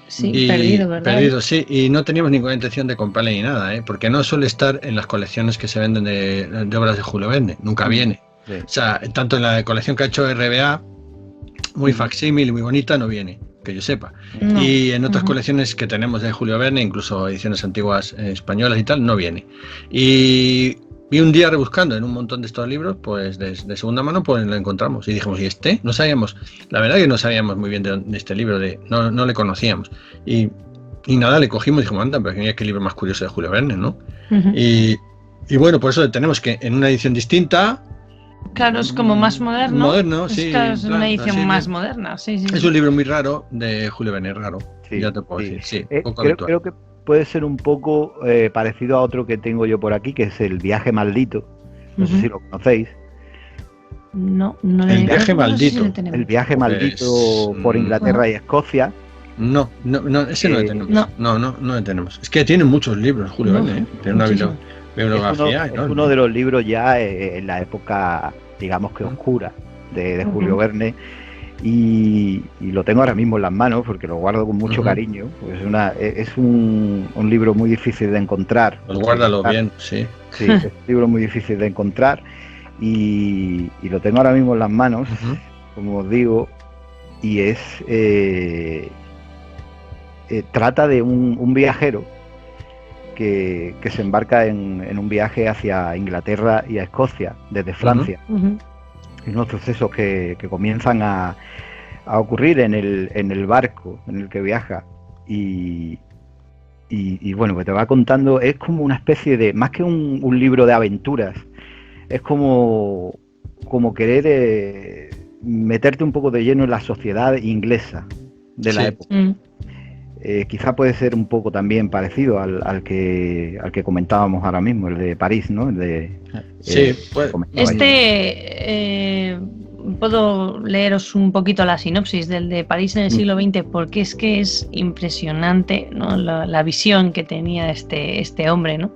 Sí, perdido, ¿verdad? Perdido, sí, y no teníamos ninguna intención de comprarle ni nada, porque no suele estar en las colecciones que se venden de obras de Julio Verne, nunca viene. Sí. O sea, tanto en la colección que ha hecho RBA, muy facsímil y muy bonita, no viene, que yo sepa. No. Y en otras colecciones que tenemos de Julio Verne, incluso ediciones antiguas españolas y tal, no viene. Y un día rebuscando en un montón de estos libros, pues de segunda mano, pues lo encontramos. Y dijimos, ¿y este? No sabíamos, la verdad que no sabíamos muy bien de este libro, no le conocíamos. Y nada, le cogimos y dijimos, anda, pero mira qué libro más curioso de Julio Verne, ¿no? Y bueno, por eso tenemos que en una edición distinta. Claro, es como más moderno. Moderno, sí. Es una edición más moderna, sí. Es un libro muy raro de Julio Verne, raro. Sí, ya te puedo decir, sí. Poco creo que puede ser un poco parecido a otro que tengo yo por aquí, que es El viaje maldito. No sé si lo conocéis. No. El viaje maldito. No sé si el viaje maldito por Inglaterra y Escocia. No, ese no lo tenemos. No lo tenemos. Es que tiene muchos libros, Julio Verne, tiene una bibliografía. Es uno de los libros ya en la época, digamos que oscura, de Julio Verne. y lo tengo ahora mismo en las manos porque lo guardo con mucho cariño. Pues es un libro muy difícil de encontrar. Pues guárdalo bien, sí. Sí, es un libro muy difícil de encontrar y lo tengo ahora mismo en las manos, como os digo, y trata de un viajero que se embarca en un viaje hacia Inglaterra y a Escocia desde Francia. Y unos sucesos que comienzan a ocurrir en el barco en el que viaja y bueno, pues te va contando, es como una especie de, más que un libro de aventuras, es como querer meterte un poco de lleno en la sociedad inglesa de la época. Quizá puede ser un poco también parecido al que comentábamos ahora mismo, el de París, ¿no? Sí, pues puedo leeros un poquito la sinopsis del de París en el siglo XX, porque es que es impresionante, ¿no? La visión que tenía este hombre, ¿no?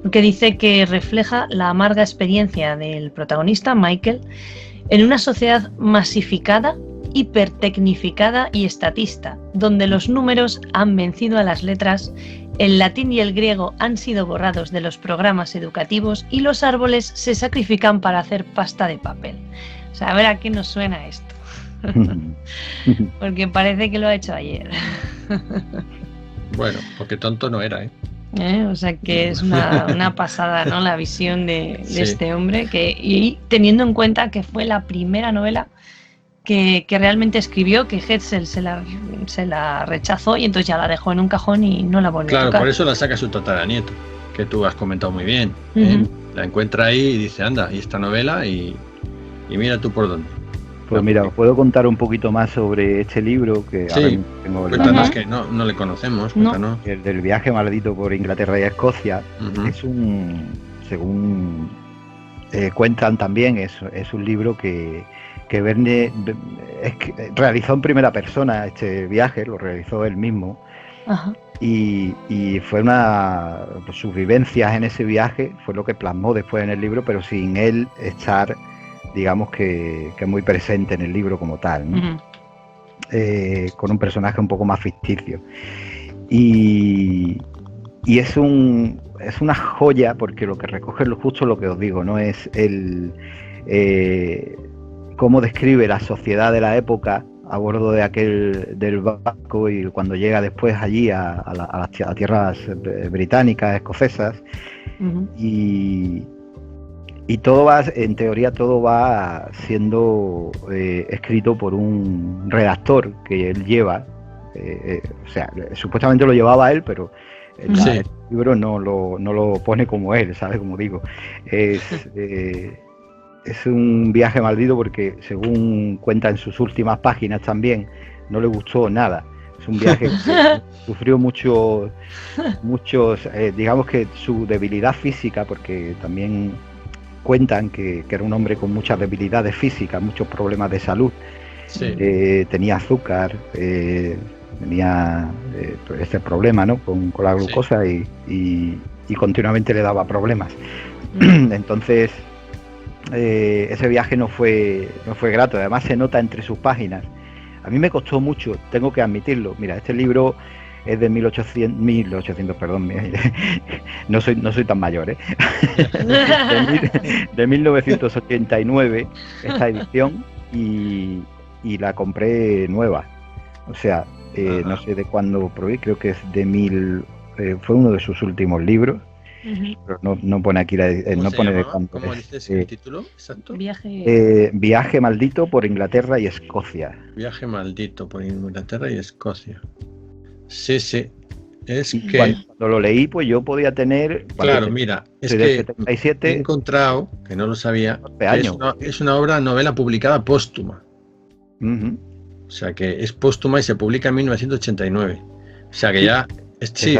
Porque dice que refleja la amarga experiencia del protagonista, Michael, en una sociedad masificada, hipertecnificada y estatista, donde los números han vencido a las letras, el latín y el griego han sido borrados de los programas educativos y los árboles se sacrifican para hacer pasta de papel. O sea, a ver a qué nos suena esto. Porque parece que lo ha hecho ayer. Bueno, porque tonto no era, ¿eh? O sea que es una pasada, ¿no? La visión de este hombre, y teniendo en cuenta que fue la primera novela que realmente escribió, que Hetzel se la rechazó y entonces ya la dejó en un cajón y no la volvió a tocar. Por eso la saca su tataranieto, que tú has comentado muy bien. La encuentra ahí y dice, anda, y esta novela y mira tú por dónde. Pues mira, os puedo contar un poquito más sobre este libro que ahora tengo. Cuéntanos, que no le conocemos. Cuéntanos. El del viaje maldito por Inglaterra y Escocia es según cuentan también, es un libro que Verne realizó en primera persona. Este viaje lo realizó él mismo. Y fue pues, sus vivencias en ese viaje fue lo que plasmó después en el libro, pero sin él estar, digamos que muy presente en el libro como tal, ¿no? Con un personaje un poco más ficticio. Y es una joya, porque lo que recoge es justo lo que os digo, ¿no? Es cómo describe la sociedad de la época a bordo del barco, y cuando llega después allí a tierras británicas, escocesas, y todo va, en teoría, todo va siendo escrito por un redactor que él lleva, o sea, supuestamente lo llevaba él, pero el libro no lo pone como él, ¿sabes? Como digo, es un viaje maldito porque, según cuenta en sus últimas páginas también, no le gustó nada. Es un viaje que sufrió muchos, digamos que su debilidad física, porque también cuentan que era un hombre con muchas debilidades físicas, muchos problemas de salud. Tenía azúcar, tenía este problema, ¿no? con la glucosa, y continuamente le daba problemas. Entonces ese viaje no fue grato. Además, se nota entre sus páginas. A mí me costó mucho, tengo que admitirlo. Mira, este libro es de 1800, perdón, no soy tan mayor, ¿eh? de 1989 esta edición, y la compré nueva. O sea, no sé de cuándo probé, creo que es fue uno de sus últimos libros. Pero no pone aquí no pone de cuánto. ¿Cómo dices el título exacto? Viaje maldito por Inglaterra y Escocia. Viaje maldito por Inglaterra y Escocia. Sí. Es que cuando lo leí, pues yo podía tener. Claro, mira, es que 77, he encontrado, que no lo sabía, es una novela publicada póstuma. O sea que es póstuma y se publica en 1989. O sea que ya.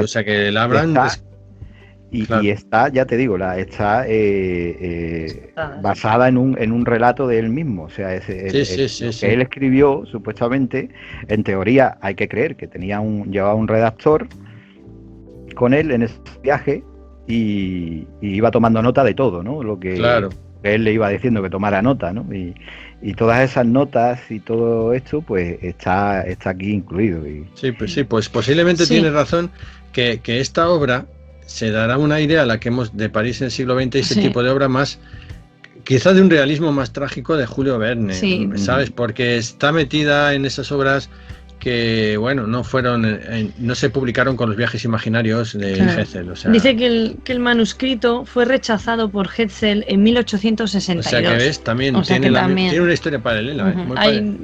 O sea que la habrán. Y está, ya te digo, está basada en un relato de él mismo. O sea, que él escribió, supuestamente, en teoría hay que creer que llevaba un redactor con él en ese viaje, y iba tomando nota de todo, ¿no? que él le iba diciendo que tomara nota, ¿no? Y todas esas notas y todo esto, pues está aquí incluido. Sí, pues posiblemente Sí. tienes razón que esta obra se dará un aire a la que hemos de París en el siglo XX y ese Sí. tipo de obra más, quizás de un realismo más trágico de Julio Verne, Sí. ¿sabes? Porque está metida en esas obras que, bueno, no se publicaron con los viajes imaginarios de Claro. Hetzel, o sea... Dice que el manuscrito fue rechazado por Hetzel en 1862. O sea que ves, también, O sea tiene, que también. tiene una historia paralela, Ujú. muy,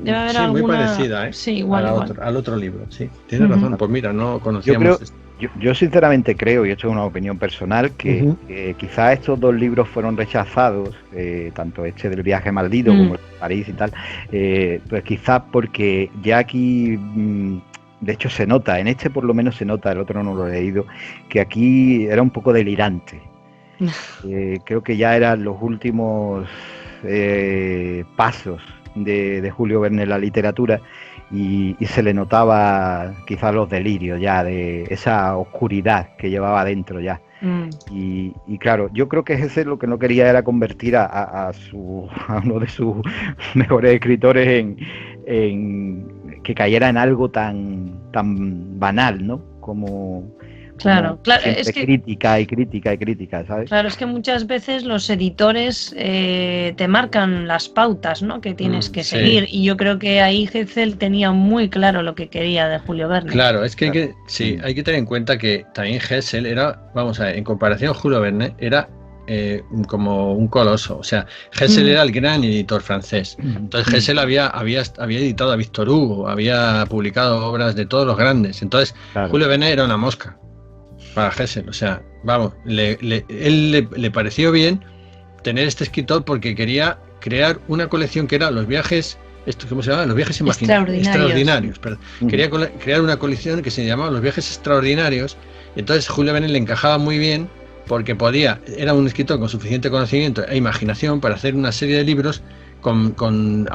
Debe haber sí, muy alguna... parecida, Sí, igual. al otro libro, sí. Tienes Ujú. razón, pues mira, no Yo conocíamos esto. yo sinceramente creo, y esto es una opinión personal, que quizás estos dos libros fueron rechazados, tanto este del viaje maldito como el de París y tal, pues quizás porque ya aquí, de hecho se nota, en este por lo menos se nota, el otro no lo he leído, que aquí era un poco delirante. Creo que ya eran los últimos pasos de Julio Verne en la literatura. Y se le notaba quizás los delirios ya de esa oscuridad que llevaba dentro ya. Y claro, yo creo que ese lo que no quería era convertir a uno de sus mejores escritores en que cayera en algo tan banal, ¿no? Como Claro, siempre es que crítica, ¿sabes? claro, es que muchas veces los editores te marcan las pautas, ¿no? Que tienes que seguir. Y yo creo que ahí Hetzel tenía muy claro lo que quería de Julio Verne. Claro, es que hay que tener en cuenta que también Hetzel era, vamos a ver, en comparación a Julio Verne, era como un coloso. O sea, Hetzel era el gran editor francés. Entonces Hetzel había editado a Victor Hugo, había publicado obras de todos los grandes. Entonces Julio Verne era una mosca para Hetzel. O sea, vamos, él le pareció bien tener este escritor porque quería crear una colección que era los viajes... ¿Cómo se llama? Los viajes extraordinarios. Quería crear una colección que se llamaba Los viajes extraordinarios. Entonces Julio Verne le encajaba muy bien porque era un escritor con suficiente conocimiento e imaginación para hacer una serie de libros con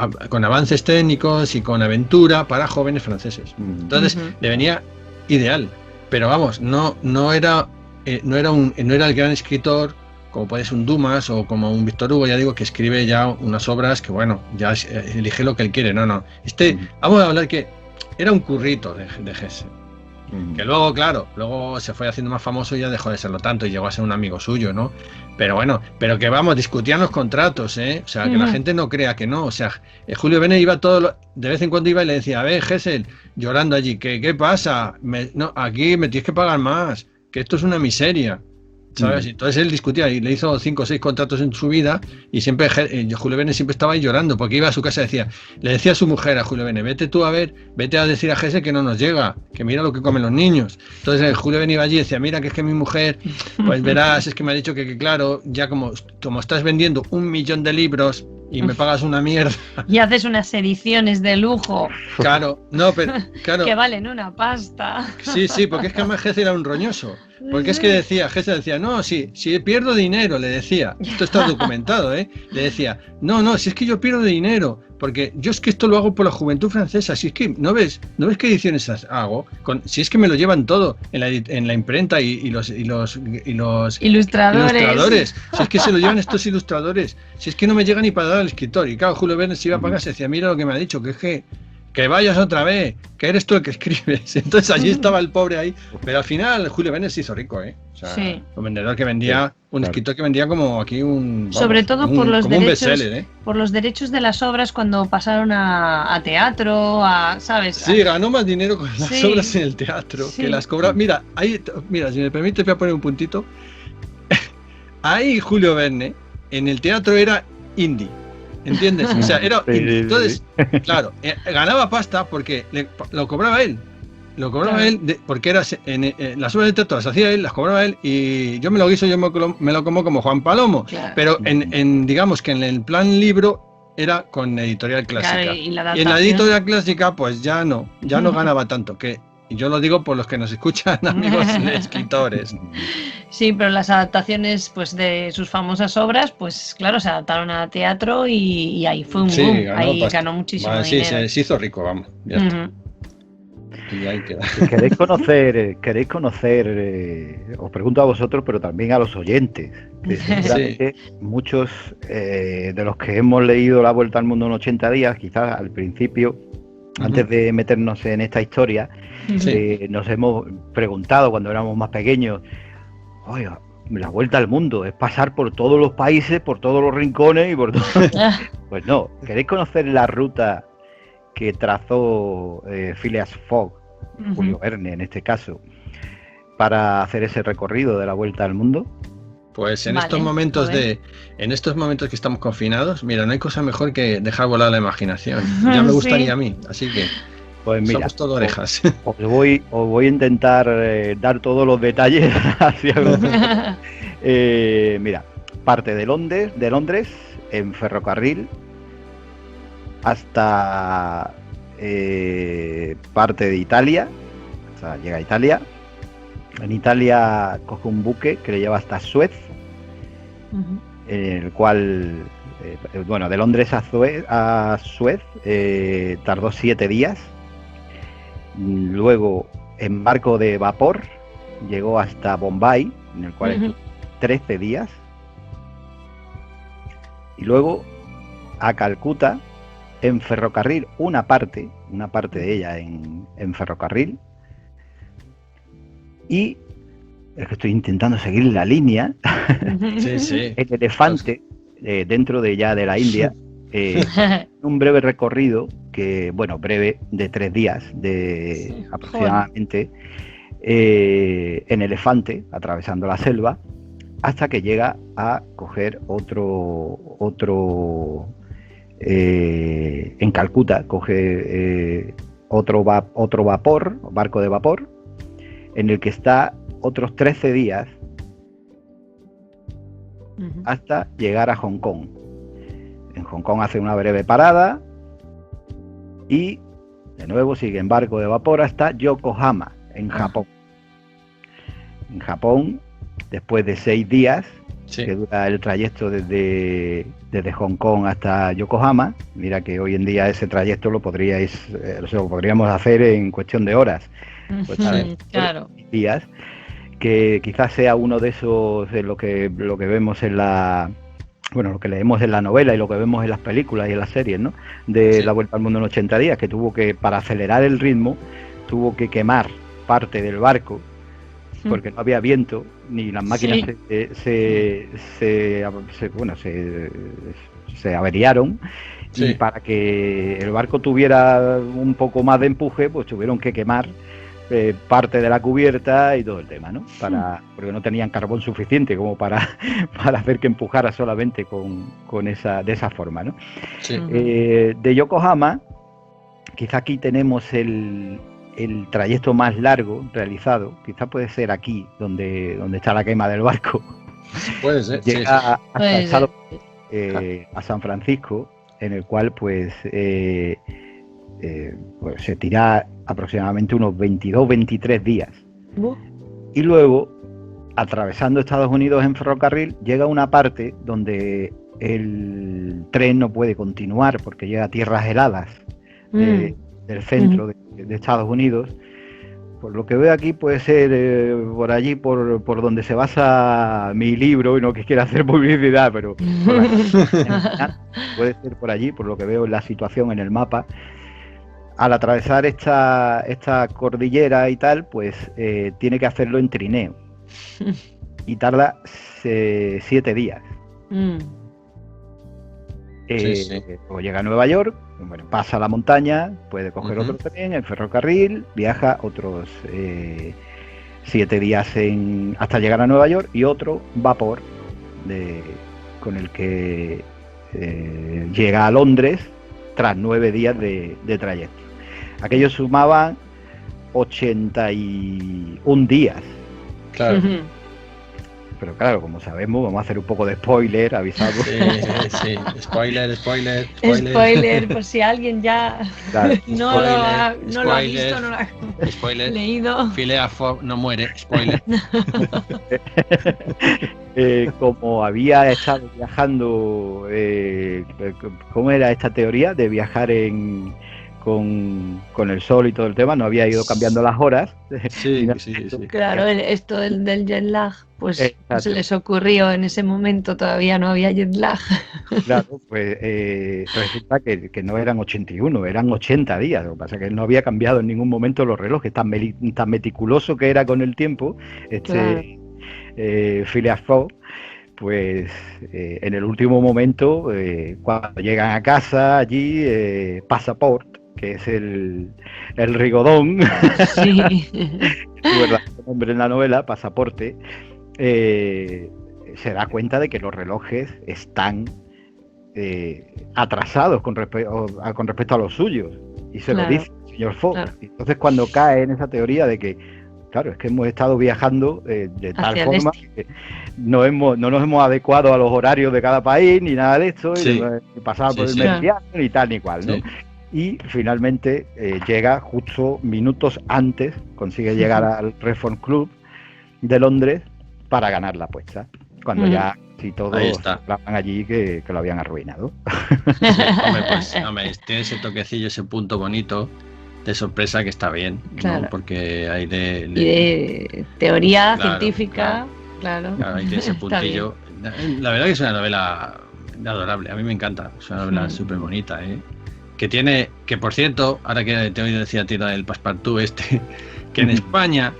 avances técnicos y con aventura para jóvenes franceses. Entonces le venía ideal. Pero vamos, no era el gran escritor como puede ser un Dumas o como un Víctor Hugo, ya digo, que escribe ya unas obras que, bueno, ya elige lo que él quiere. No. Vamos a hablar que era un currito de Hetzel. Que luego, claro, se fue haciendo más famoso y ya dejó de serlo tanto y llegó a ser un amigo suyo, ¿no? Pero bueno, que vamos, discutían los contratos, ¿eh? O sea, que la gente no crea que no. O sea, Julio Verne iba de vez en cuando iba y le decía, a ver, Hetzel, llorando allí, ¿qué pasa? Aquí me tienes que pagar más, que esto es una miseria. ¿Sabes? Entonces él discutía y le hizo 5 o 6 contratos en su vida y siempre Julio Verne siempre estaba ahí llorando porque iba a su casa y le decía a su mujer, a Julio Verne, vete a decir a Hetzel que no nos llega, que mira lo que comen los niños. Entonces Julio Verne iba allí y decía, mira que es que mi mujer, pues verás, es que me ha dicho que claro, ya como estás vendiendo 1 millón de libros y me pagas una mierda. Y haces unas ediciones de lujo. Claro, que valen una pasta. Sí, porque es que además Hetzel era un roñoso. Porque es que Hetzel decía, no, si pierdo dinero, le decía, esto está documentado, le decía, no, si es que yo pierdo dinero, porque yo es que esto lo hago por la juventud francesa, si es que, ¿no ves qué ediciones hago? Si es que me lo llevan todo en la imprenta y los ilustradores, si es que se lo llevan estos ilustradores, si es que no me llega ni para dar al escritor, y claro, Julio Verne se iba para casa y decía, mira lo que me ha dicho, que es que vayas otra vez, que eres tú el que escribes. Entonces allí estaba el pobre ahí. Pero al final Julio Verne se hizo rico, O sea, un vendedor que vendía, escritor que vendía como aquí sobre todo por los derechos, bestseller, por los derechos de las obras cuando pasaron a teatro, ¿sabes? Sí, ganó más dinero con las obras en el teatro que las cobraba. Mira, si me permite voy a poner un puntito. Ahí Julio Verne, en el teatro era indie. ¿Entiendes? O sea, entonces, claro, ganaba pasta porque lo cobraba él. Porque era las obras de teatro las hacía él, las cobraba él y yo me lo guiso, yo me lo como Juan Palomo. Claro. Pero digamos que en el plan libro era con editorial clásica. Claro, y en la editorial clásica pues ya no ganaba tanto, y yo lo digo por los que nos escuchan, amigos escritores. Sí, pero las adaptaciones pues de sus famosas obras, pues claro, se adaptaron a teatro y ahí fue un boom. Ahí ganó muchísimo dinero. Sí, se hizo rico, vamos. Ya está. Y ahí queda. Si queréis conocer, os pregunto a vosotros, pero también a los oyentes, que seguramente muchos de los que hemos leído La Vuelta al Mundo en 80 días, quizás al principio, antes de meternos en esta historia, nos hemos preguntado cuando éramos más pequeños, oiga, la vuelta al mundo es pasar por todos los países, por todos los rincones y por todo. Pues no, ¿queréis conocer la ruta que trazó Phileas Fogg, Julio Verne en este caso, para hacer ese recorrido de la vuelta al mundo? Pues en estos momentos que estamos confinados, mira, no hay cosa mejor que dejar volar la imaginación. Ya me gustaría a mí, así que pues mira, somos todo orejas. Os voy a intentar dar todos los detalles hacia mira, parte de Londres en ferrocarril hasta parte de Italia, o sea, llega a Italia. En Italia coge un buque que le lleva hasta Suez, en el cual, de Londres a Suez tardó 7 días. Luego, en barco de vapor, llegó hasta Bombay, en el cual estuvo 13 días. Y luego a Calcuta, en ferrocarril, una parte de ella en ferrocarril. Y es que estoy intentando seguir la línea. Sí. El elefante, dentro de la India, un breve recorrido breve, de 3 días aproximadamente, en elefante, atravesando la selva, hasta que llega a coger otro en Calcuta, coge otro barco de vapor, en el que está otros 13 días hasta llegar a Hong Kong. En Hong Kong hace una breve parada y de nuevo sigue en barco de vapor hasta Yokohama, en Japón. En Japón, después de 6 días, que dura el trayecto desde Hong Kong hasta Yokohama, mira que hoy en día ese trayecto lo podríamos hacer en cuestión de horas. Pues, claro. Días, que quizás sea uno de esos, de lo que vemos en lo que leemos en la novela y lo que vemos en las películas y en las series, ¿no? De La Vuelta al Mundo en 80 días, que para acelerar el ritmo, tuvo que quemar parte del barco, porque no había viento, ni las máquinas se averiaron, y para que el barco tuviera un poco más de empuje, pues tuvieron que quemar parte de la cubierta y todo el tema, ¿no? Porque no tenían carbón suficiente como para hacer que empujara solamente de esa forma, ¿no? De Yokohama, quizá aquí tenemos el trayecto más largo realizado, quizá puede ser aquí donde está la quema del barco. Puede ser. Llega hasta a San Francisco, en el cual pues se tira aproximadamente unos 22-23 días. Y luego, atravesando Estados Unidos en ferrocarril, llega a una parte donde el tren no puede continuar porque llega a tierras heladas del centro de Estados Unidos. Por lo que veo aquí puede ser por allí, por donde se basa mi libro, y no que quiera hacer publicidad, pero puede ser por allí, por lo que veo en la situación en el mapa. Al atravesar esta cordillera y tal, pues tiene que hacerlo en trineo. Y tarda 7 días. Luego llega a Nueva York, pasa la montaña, puede coger otro tren, el ferrocarril, viaja otros 7 días hasta llegar a Nueva York, y otro vapor con el que llega a Londres tras 9 días de trayecto. Aquellos sumaban 81 días. Claro. Pero claro, como sabemos, vamos a hacer un poco de spoiler, avisado. Sí. Spoiler. Spoiler, por si alguien ya no lo ha visto, no lo ha leído. Phileas Fogg no muere, spoiler. Como había estado viajando, ¿cómo era esta teoría de viajar con el sol y todo el tema, no había ido cambiando las horas. Sí. Claro, esto del jet lag, pues Exacto. se les ocurrió en ese momento, todavía no había jet lag. Claro, pues resulta que no eran 81, eran 80 días. Lo que pasa es que él no había cambiado en ningún momento los relojes, tan meticuloso que era con el tiempo, Claro. Phileas Fogg. Pues en el último momento, cuando llegan a casa, allí, Passport, que es el rigodón, Sí. su verdadero nombre en la novela, Pasaporte, se da cuenta de que los relojes están atrasados con respecto a los suyos, y se Claro. lo dice el señor Fogg. Claro. Entonces, cuando cae en esa teoría de que, claro, es que hemos estado viajando de tal Hacia el forma que no nos hemos adecuado a los horarios de cada país, ni nada de esto, Sí. ni pasar por Sí, el sí. meridiano, ni tal ni cual, ¿no? Sí. Y finalmente llega justo minutos antes, consigue llegar al Reform Club de Londres para ganar la apuesta, cuando ya si todos Ahí está. hablaban allí que lo habían arruinado. Hombre, pues, tiene ese toquecillo, ese punto bonito de sorpresa que está bien, Claro. ¿no? Porque ahí Y de teoría Claro, científica, claro. ahí tiene ese Está puntillo. La verdad que es una novela adorable, a mí me encanta, es una novela Mm. súper bonita, ¿eh? Que por cierto, ahora que te oí decir a ti del Passepartout que en España,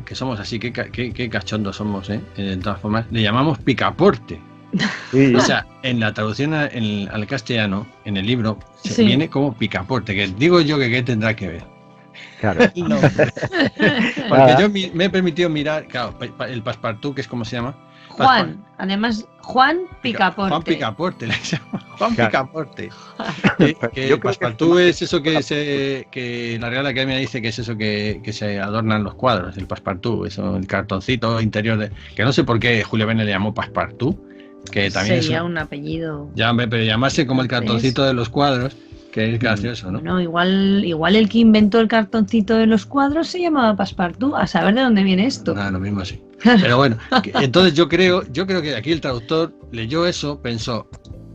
que somos así, qué cachondos somos, de todas formas, le llamamos picaporte. Sí, O sea, en la traducción al castellano, en el libro, Sí. viene como picaporte, que digo yo que qué tendrá que ver. claro. El nombre. Porque yo me he permitido mirar, claro, el Passepartout, que es como se llama. Juan, además, Juan Picaporte. Juan Picaporte, le llama Juan Claro. Picaporte. Yo Que creo que Passepartout es eso que la Real Academia dice que es eso que se adornan los cuadros, el Passepartout, eso, el cartoncito interior que no sé por qué Julio Verne le llamó Passepartout, que también Sería es un apellido. ya, pero llamarse como el cartoncito de los cuadros, que es gracioso, ¿no? Bueno, igual el que inventó el cartoncito de los cuadros se llamaba Passepartout, a saber de dónde viene esto. Ah, lo mismo sí. Pero bueno, entonces yo creo que aquí el traductor leyó eso, pensó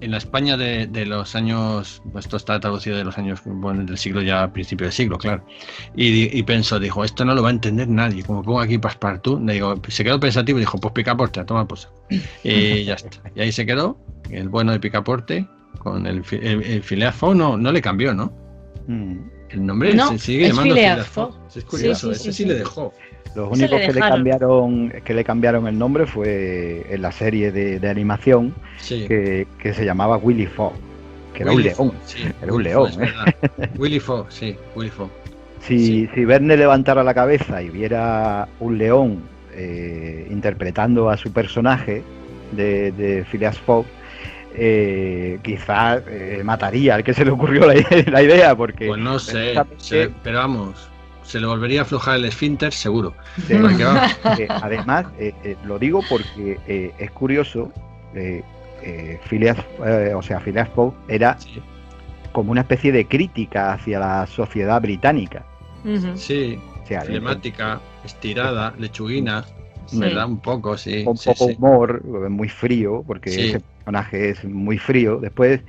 en la España de los años, pues esto está traducido de los años, bueno, del siglo ya, principio del siglo, claro, y pensó, dijo, esto no lo va a entender nadie, como pongo aquí Passepartout, se quedó pensativo y dijo, pues Picaporte, a tomar posa. Y ya está. Y ahí se quedó, el bueno de Picaporte, con el Phileas Fogg no le cambió, ¿no? El nombre No, se sigue es llamando Phileas Phileas Fogg. Fogg. Es curioso, Sí, ese sí. le dejó. Los Ese únicos le que dejaron. le cambiaron el nombre fue en la serie de animación Sí. que se llamaba Willy Fogg, que era un Willy león. Fogg, sí, Era un Willy león, Fogg, es verdad. Willy Fogg, sí, Willy Fogg. Si Verne levantara la cabeza y viera un león interpretando a su personaje de Phileas Fogg, quizás mataría al que se le ocurrió la idea, porque Pues no sé, precisamente, pero vamos, se le volvería a aflojar el esfínter seguro. Sí, Porque, vamos, además, lo digo porque es curioso, Phileas Fogg era sí, como una especie de crítica hacia la sociedad británica. Ujú. sí, O sea, flemática, estirada, lechuguina, Sí. ¿verdad? Un poco, sí. con sí, poco sí. humor, muy frío, porque Sí. ese personaje es muy frío. Después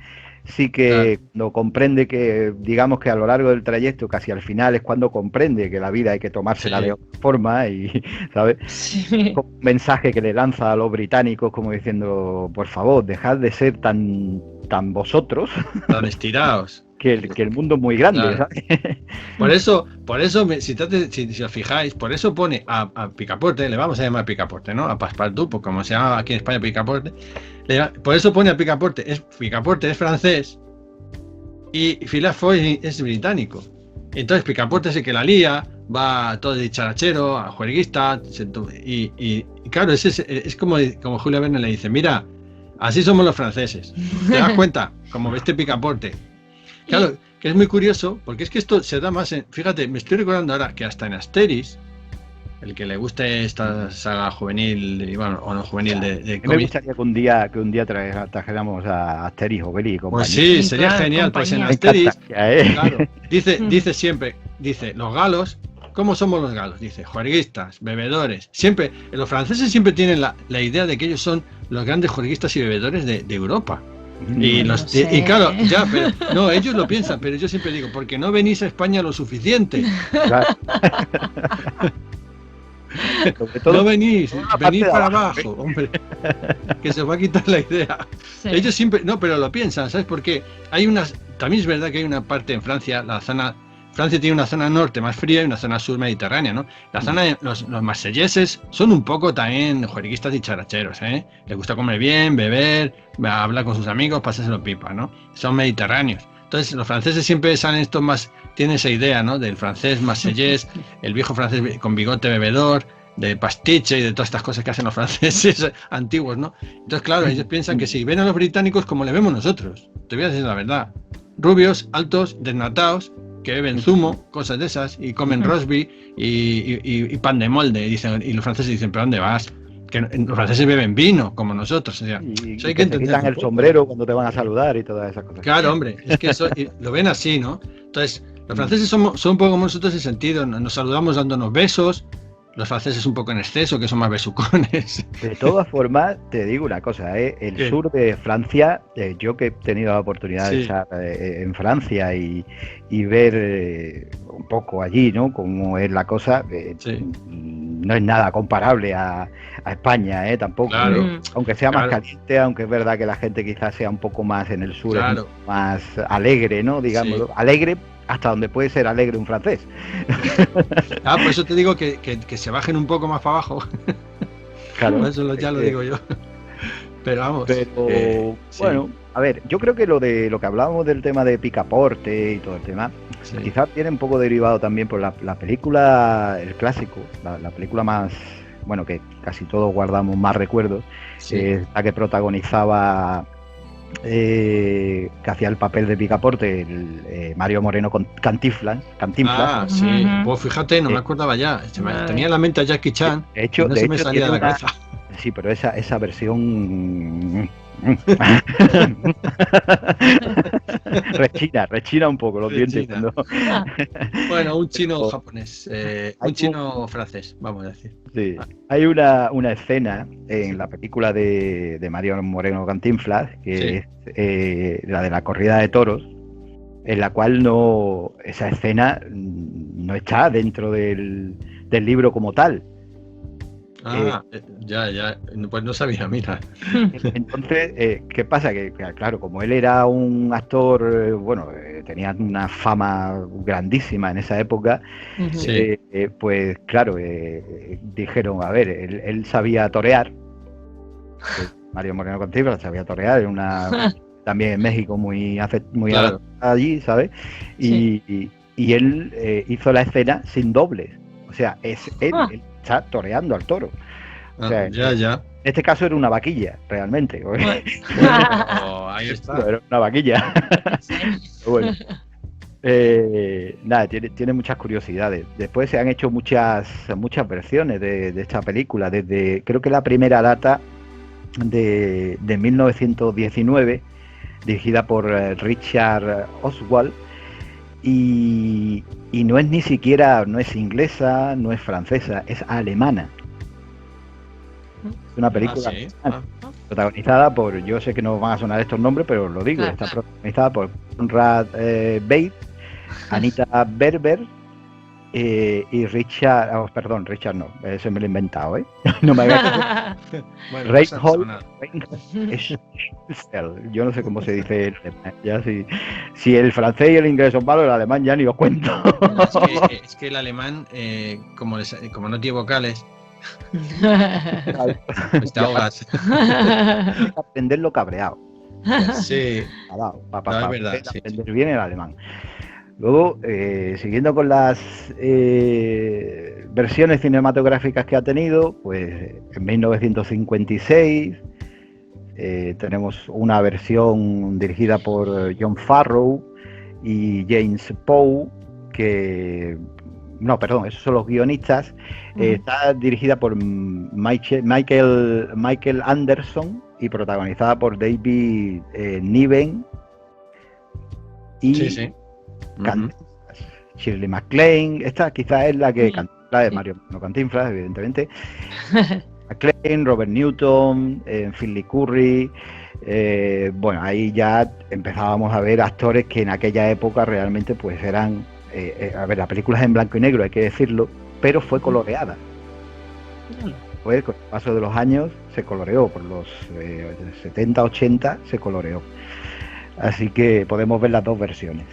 sí que no comprende que, digamos que a lo largo del trayecto, casi al final es cuando comprende que la vida hay que tomársela Sí. de otra forma y, ¿sabes? Sí. Como un mensaje que le lanza a los británicos como diciendo, por favor, dejad de ser tan vosotros, Tan estirados. que el mundo es muy grande, Claro. ¿sabes? Por eso si os fijáis, por eso pone a Picaporte, le vamos a llamar Picaporte, ¿no? A Passepartout, pues como se llama aquí en España Picaporte, por eso pone a Picaporte es francés y Phileas Fogg es británico. Entonces Picaporte es el que la lía, va todo de charachero, a juerguista, y claro, es como Julio Verne le dice, mira, así somos los franceses, ¿te das cuenta? Como este Picaporte. Claro, que es muy curioso, porque es que esto se da más fíjate, me estoy recordando ahora que hasta en Asterix, el que le guste esta saga juvenil, y bueno, o no juvenil de Me cómics, gustaría que un día trajéramos a Asterix, Obelix y pues compañía. sí, Sí, sería claro, genial, pues en compañía. Me Asterix, encantaría, claro, dice siempre, los galos, ¿cómo somos los galos? Dice, juerguistas, bebedores, siempre, los franceses siempre tienen la idea de que ellos son los grandes juerguistas y bebedores de Europa. Y, No los, sé. y claro, ya, pero no, ellos lo piensan, pero yo siempre digo, porque no venís a España lo suficiente. Claro. Sobre todo, No venís, toda la venid parte de para abajo, abajo, hombre. Que se va a quitar la idea. Sí. Ellos siempre, no, pero lo piensan, ¿sabes por qué? Hay unas, también es verdad que hay una parte en Francia, Francia tiene una zona norte más fría y una zona sur mediterránea, ¿no? La zona de los marselleses son un poco también juerguistas y characheros, ¿eh? Les gusta comer bien, beber, hablar con sus amigos, pasárselo pipa, ¿no? Son mediterráneos. Entonces los franceses siempre salen estos más, tienen esa idea, ¿no? Del francés marsellés, el viejo francés con bigote bebedor, de pastiche y de todas estas cosas que hacen los franceses antiguos, ¿no? Entonces, claro, ellos piensan que si ven a los británicos como le vemos nosotros, te voy a decir la verdad, rubios, altos, desnatados, que beben zumo, cosas de esas, y comen rosby y pan de molde, y los franceses dicen, ¿pero dónde vas? Que los franceses beben vino, como nosotros, o sea, y eso hay que que se quitan el entenderlo. sombrero cuando te van a saludar y todas esas cosas. Claro, hombre, es que eso lo ven así, ¿no? Entonces, los franceses son un poco como nosotros en ese sentido, nos saludamos dándonos besos, los franceses un poco en exceso, que son más besucones. De todas formas, te digo una cosa, el ¿Qué? sur de Francia, yo que he tenido la oportunidad de Sí. estar en Francia y ver un poco allí, ¿no? Cómo es la cosa, Sí. no es nada comparable a España, tampoco. Claro. Aunque sea más Claro. caliente, aunque es verdad que la gente quizás sea un poco más en el sur, Claro. es más alegre, ¿no? Digamos, Sí. alegre hasta donde puede ser alegre un francés. Ah, por eso te digo que se bajen un poco más para abajo. Claro. Eso ya lo digo yo. Pero vamos. Pero sí. bueno, a ver, yo creo que lo que hablábamos del tema de Picaporte y todo el tema, Sí. quizás viene un poco derivado también por la película, el clásico, la película más, bueno, que casi todos guardamos más recuerdos, Sí. la que protagonizaba, que hacía el papel de Picaporte, Mario Moreno con Cantinflas. Ah, sí. Ujú. Pues fíjate, no me acordaba ya. Tenía en la mente a Jackie Chan. De hecho, no se me salía de la tiene una- cabeza. Sí, pero esa versión rechina un poco los dientes. Rechina. ¿No? Bueno, un chino Pero- japonés. Hay Un chino francés, vamos a decir. Sí. Hay una escena en la película de Mario Moreno Cantinflas, que Sí. es la de la corrida de toros, en la cual esa escena no está dentro del libro como tal. Ah, ya. Pues no sabía, mira. Entonces, ¿qué pasa? Que claro, como él era un actor, tenía una fama grandísima en esa época, Ujú. Sí. pues claro, dijeron, a ver, él sabía torear, Mario Moreno Cantinflas sabía torear, también en México muy Claro. allí, ¿sabes? Y él hizo la escena sin dobles, o sea, es él está toreando al toro. O sea, Ya. En este caso era una vaquilla, realmente. Bueno, ahí está. Era una vaquilla. Pero bueno. Nada, tiene muchas curiosidades. Después se han hecho muchas versiones de esta película. Creo que la primera data de 1919, dirigida por Richard Oswald, y no es ni siquiera, no es inglesa, no es francesa, es alemana. Es una película sí. protagonizada por, yo sé que no van a sonar estos nombres, pero lo digo, Claro. está protagonizada por Conrad Bates, Anita Berber y Richard, Richard no, eso me lo he inventado, no me hagas Bueno, Reinhold no pasa Schüssel, yo no sé cómo se dice en alemán, ya si el francés y el inglés son malos, el alemán ya ni os cuento. nada. Es que el alemán, como no tiene vocales, pues te ahogas. Aprenderlo cabreado. Sí, Para es verdad, sí. aprender bien el alemán. Luego, siguiendo con las versiones cinematográficas que ha tenido, pues en 1956 tenemos una versión dirigida por John Farrow y James Poe, esos son los guionistas. Está dirigida por Michael Anderson y protagonizada por David Niven y Sí. Shirley MacLaine. Esta quizás es la que canta, la de Mario no Cantinflas, evidentemente. MacLaine, Robert Newton, Finley Curry, Bueno, ahí ya empezábamos a ver actores que en aquella época realmente pues eran, a ver, la película es en blanco y negro, hay que decirlo, pero fue coloreada. Pues con el paso de los años se coloreó, por los 70, 80 se coloreó. Así que podemos ver las dos versiones.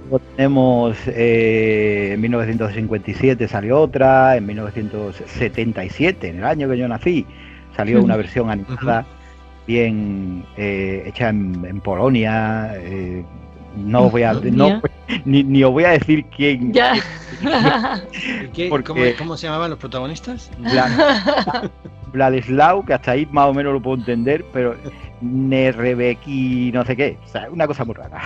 Luego tenemos en 1957 salió otra, en 1977, en el año que yo nací, salió una versión animada bien hecha en Polonia. No voy a ni os voy a decir quién. Ya. ¿Cómo se llamaban los protagonistas? Vladislav, que hasta ahí más o menos lo puedo entender, pero Nerebeki no sé qué, o sea, una cosa muy rara.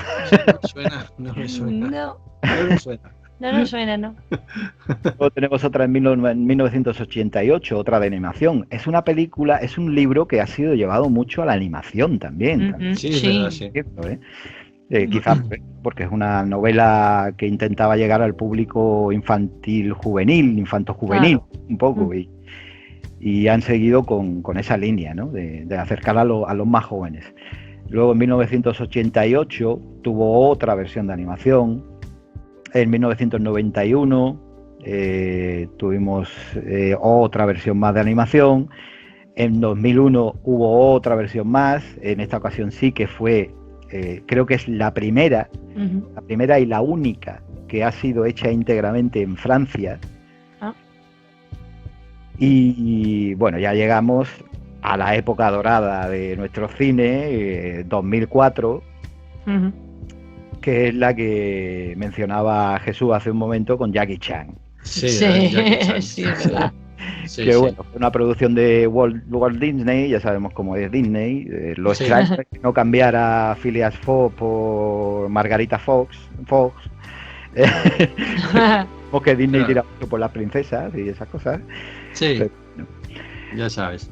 No me suena. No. No me suena. No nos suena, ¿no? Luego tenemos otra en 1988, otra de animación. Es una película, es un libro que ha sido llevado mucho a la animación también. Sí, es verdad, sí. Quizás porque es una novela que intentaba llegar al público infantil-juvenil, infanto-juvenil, claro, un poco, y han seguido con esa línea, ¿no? de acercar a los más jóvenes. Luego en 1988 tuvo otra versión de animación. En 1991 tuvimos otra versión más de animación. En 2001 hubo otra versión más. En esta ocasión sí que fue, creo que es la primera y la única que ha sido hecha íntegramente en Francia. Y bueno, ya llegamos a la época dorada de nuestro cine, 2004, que es la que mencionaba Jesús hace un momento con Jackie Chan. Sí, Jackie Chan. Sí, es verdad. Que bueno, fue una producción de Walt Disney, ya sabemos cómo es Disney. Lo extraño es que no cambiara Phileas Fogg por Margarita Fox. Porque Disney tira mucho por las princesas y esas cosas. Sí, pero, no. Ya sabes.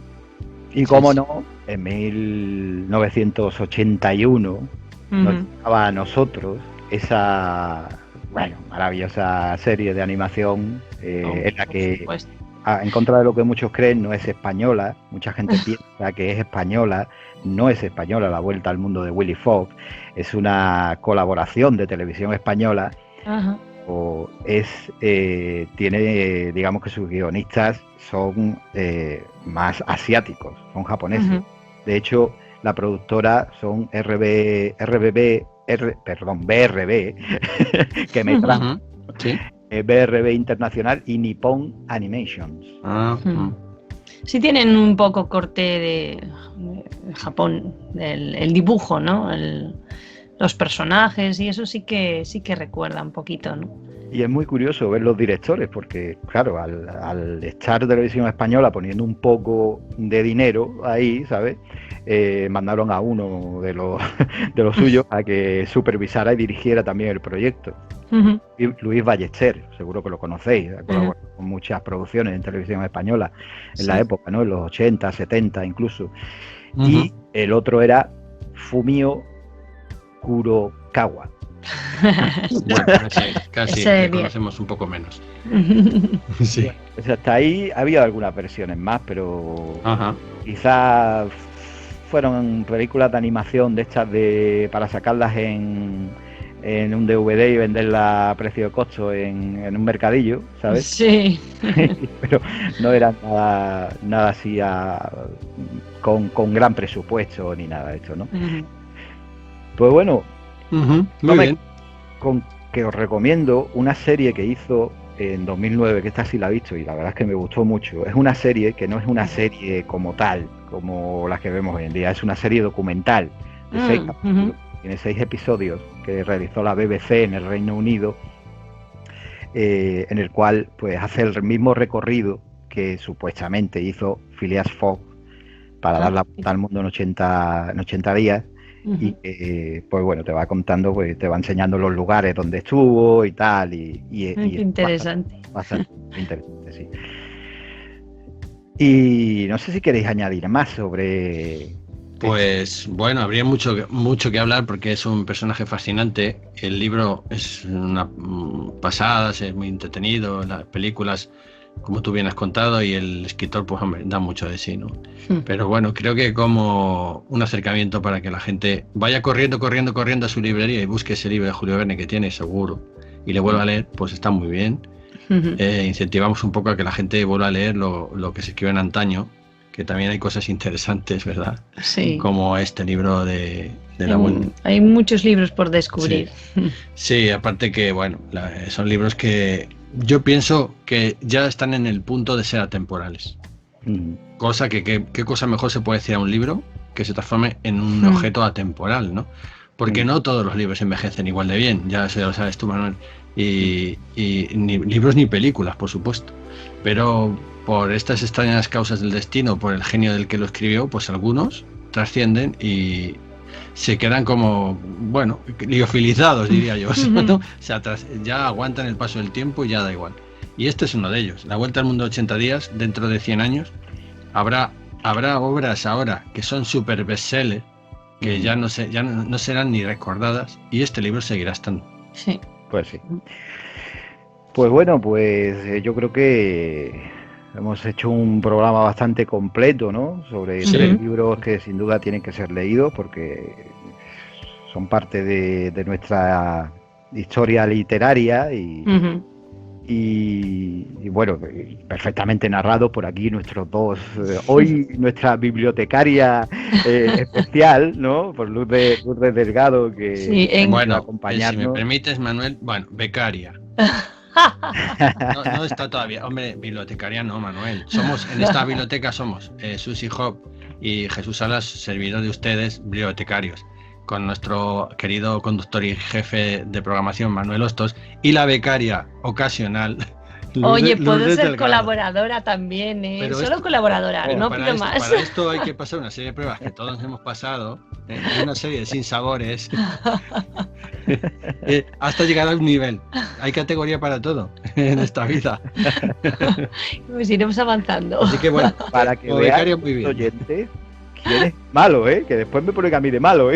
Y cómo no, en 1981 nos llegaba a nosotros esa maravillosa serie de animación en la que, en contra de lo que muchos creen, no es española. Mucha gente piensa que es española. No es española La Vuelta al Mundo de Willy Fogg. Es una colaboración de Televisión Española. Tiene, digamos que sus guionistas son más asiáticos, son japoneses. De hecho, la productora son BRB, que me trajo, BRB Internacional y Nippon Animations. Sí tienen un poco corte de Japón, el dibujo, ¿no? Los personajes y eso sí que recuerda un poquito, ¿no? Y es muy curioso ver los directores, porque claro, al estar Televisión Española poniendo un poco de dinero ahí, ¿sabes? Mandaron a uno de los suyos a que supervisara y dirigiera también el proyecto. Luis Ballester, seguro que lo conocéis, ha colaborado con muchas producciones en Televisión Española en la época, ¿no? En los 80, 70 incluso. Y el otro era Fumio Kurokawa. Bueno, casi conocemos un poco menos. Sí. Pues hasta ahí había algunas versiones más, pero quizás fueron películas de animación de estas para sacarlas en un DVD y venderla a precio de costo en un mercadillo, ¿sabes? Sí. Pero no eran nada así con gran presupuesto ni nada de esto, ¿no? Pues bueno, muy bien. Con que os recomiendo una serie que hizo en 2009, que esta sí la he visto y la verdad es que me gustó mucho. Es una serie que no es una serie como tal, como las que vemos hoy en día, es una serie documental de 6 capítulos, tiene 6 episodios que realizó la BBC en el Reino Unido, en el cual pues hace el mismo recorrido que supuestamente hizo Phileas Fogg para dar la vuelta al mundo en 80 días. Y pues bueno, te va contando, pues te va enseñando los lugares donde estuvo y tal. Y interesante. Bastante interesante, sí. Y no sé si queréis añadir más sobre... Pues bueno, habría mucho que hablar porque es un personaje fascinante. El libro es una pasada, es muy entretenido, las películas como tú bien has contado, y el escritor, pues hombre, da mucho de sí, ¿no? Pero bueno, creo que como un acercamiento para que la gente vaya corriendo a su librería y busque ese libro de Julio Verne que tiene seguro y le vuelva a leer, pues está muy bien. Incentivamos un poco a que la gente vuelva a leer lo que se escribió en antaño, que también hay cosas interesantes, ¿verdad? Sí. Como este libro de la hay muchos libros por descubrir. Sí, aparte que, bueno, son libros que yo pienso que ya están en el punto de ser atemporales. Cosa que qué cosa mejor se puede decir a un libro que se transforme en un objeto atemporal, ¿no? Porque no todos los libros envejecen igual de bien, ya lo sabes tú, Manuel. Y ni libros ni películas, por supuesto. Pero por estas extrañas causas del destino, por el genio del que lo escribió, pues algunos trascienden y se quedan como, bueno, liofilizados, diría yo, ¿no? O sea, ya aguantan el paso del tiempo y ya da igual. Y este es uno de ellos. La Vuelta al Mundo 80 días, dentro de 100 años, habrá obras ahora que son súper bestsellers, que ya no serán ni recordadas, y este libro seguirá estando. Sí. Pues sí. Pues bueno, pues yo creo que hemos hecho un programa bastante completo, ¿no? Sobre 3 libros que sin duda tienen que ser leídos porque son parte de nuestra historia literaria y bueno, perfectamente narrado por aquí nuestros dos. Hoy nuestra bibliotecaria especial, ¿no? Por Lourdes Delgado, que bueno, acompañarnos. Si me permites, Manuel, bueno, becaria. No está todavía. Hombre, bibliotecaria no, Manuel. En esta biblioteca somos Susi Hop y Jesús Salas, servidor de ustedes, bibliotecarios, con nuestro querido conductor y jefe de programación, Manuel Hostos, y la becaria ocasional. Oye, puedo ser colaboradora también, ¿eh? Pero solo colaboradora, no pido más. Para esto hay que pasar una serie de pruebas que todos hemos pasado, una serie de sinsabores, hasta llegar a un nivel. Hay categoría para todo en esta vida. Pues iremos avanzando. Así que bueno, para que vean los oyentes quién es malo, que después me pone a mí de malo,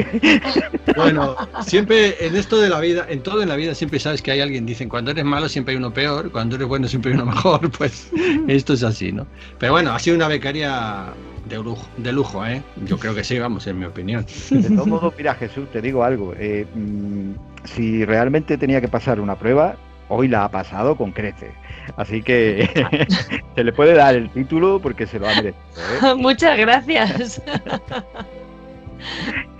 Bueno, siempre en esto de la vida, en todo en la vida siempre sabes que hay alguien, dicen, cuando eres malo siempre hay uno peor, cuando eres bueno siempre hay uno mejor, pues esto es así, ¿no? Pero bueno, ha sido una becaria de lujo, yo creo que sí, vamos, en mi opinión. De todos modos, mira, Jesús, te digo algo, si realmente tenía que pasar una prueba, hoy la ha pasado con creces. Así que se le puede dar el título porque se lo ha merecido. Muchas gracias.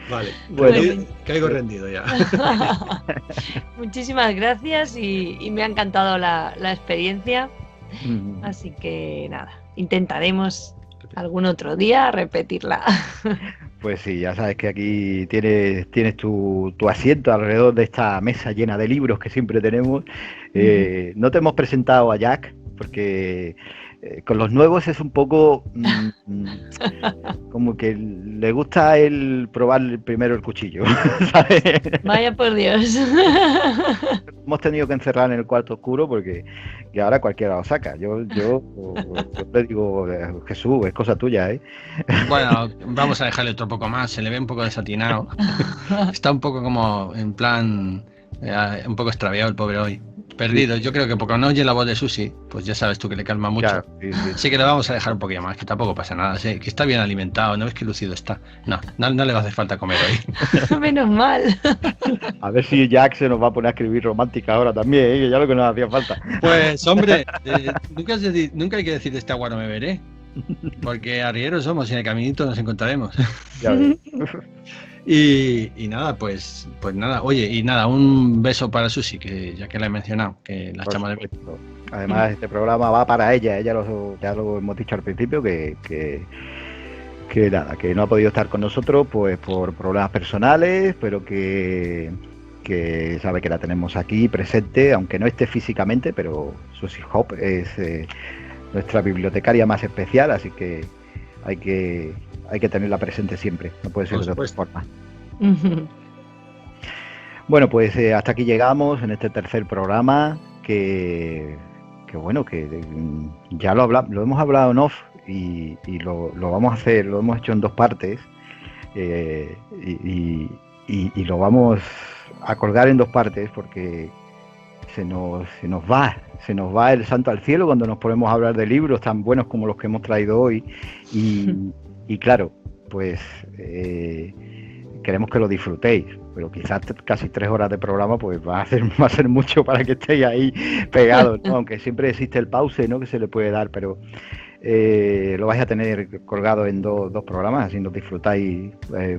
Vale, bueno, caigo rendido ya. Muchísimas gracias y me ha encantado la experiencia. Así que nada, intentaremos algún otro día repetirla. Pues sí, ya sabes que aquí tienes tu asiento alrededor de esta mesa llena de libros que siempre tenemos. No te hemos presentado a Jack porque con los nuevos es un poco como que le gusta él probar primero el cuchillo, ¿sabes? Vaya por Dios. Hemos tenido que encerrar en el cuarto oscuro porque ahora cualquiera lo saca. Yo le digo, Jesús, es cosa tuya, Bueno, vamos a dejarle otro poco más, se le ve un poco desatinado. Está un poco como en plan, un poco extraviado el pobre hoy. Perdido, yo creo que porque no oye la voz de Susi, pues ya sabes tú que le calma mucho. Claro, sí. Así que le vamos a dejar un poquito más, que tampoco pasa nada, ¿sí? Que está bien alimentado, no ves que lucido está. No le va a hacer falta comer hoy. Menos mal. A ver si Jack se nos va a poner a escribir romántica ahora también, que ya lo que nos hacía falta. Pues hombre, nunca hay que decir de este agua no me veré, porque arrieros somos y en el caminito nos encontraremos. Ya ves. Y nada, pues nada, oye, y nada, un beso para Susi, que ya que la he mencionado, que la echamos de menos. Además, este programa va para ella ya lo hemos dicho al principio, que nada, que no ha podido estar con nosotros pues por problemas personales, pero que sabe que la tenemos aquí presente, aunque no esté físicamente, pero Susi Hop es nuestra bibliotecaria más especial, así que hay que tenerla presente siempre, no puede ser de otra forma. Bueno, pues hasta aquí llegamos en este tercer programa, que bueno, que ya lo hemos hablado en off y lo vamos a hacer, lo hemos hecho en 2 partes y lo vamos a colgar en 2 partes porque se nos va el santo al cielo cuando nos ponemos a hablar de libros tan buenos como los que hemos traído hoy y claro, pues queremos que lo disfrutéis, pero quizás casi 3 horas de programa pues va a ser mucho para que estéis ahí pegados, ¿no? Aunque siempre existe el pause, ¿no?, que se le puede dar, pero lo vais a tener colgado en dos programas, así nos disfrutáis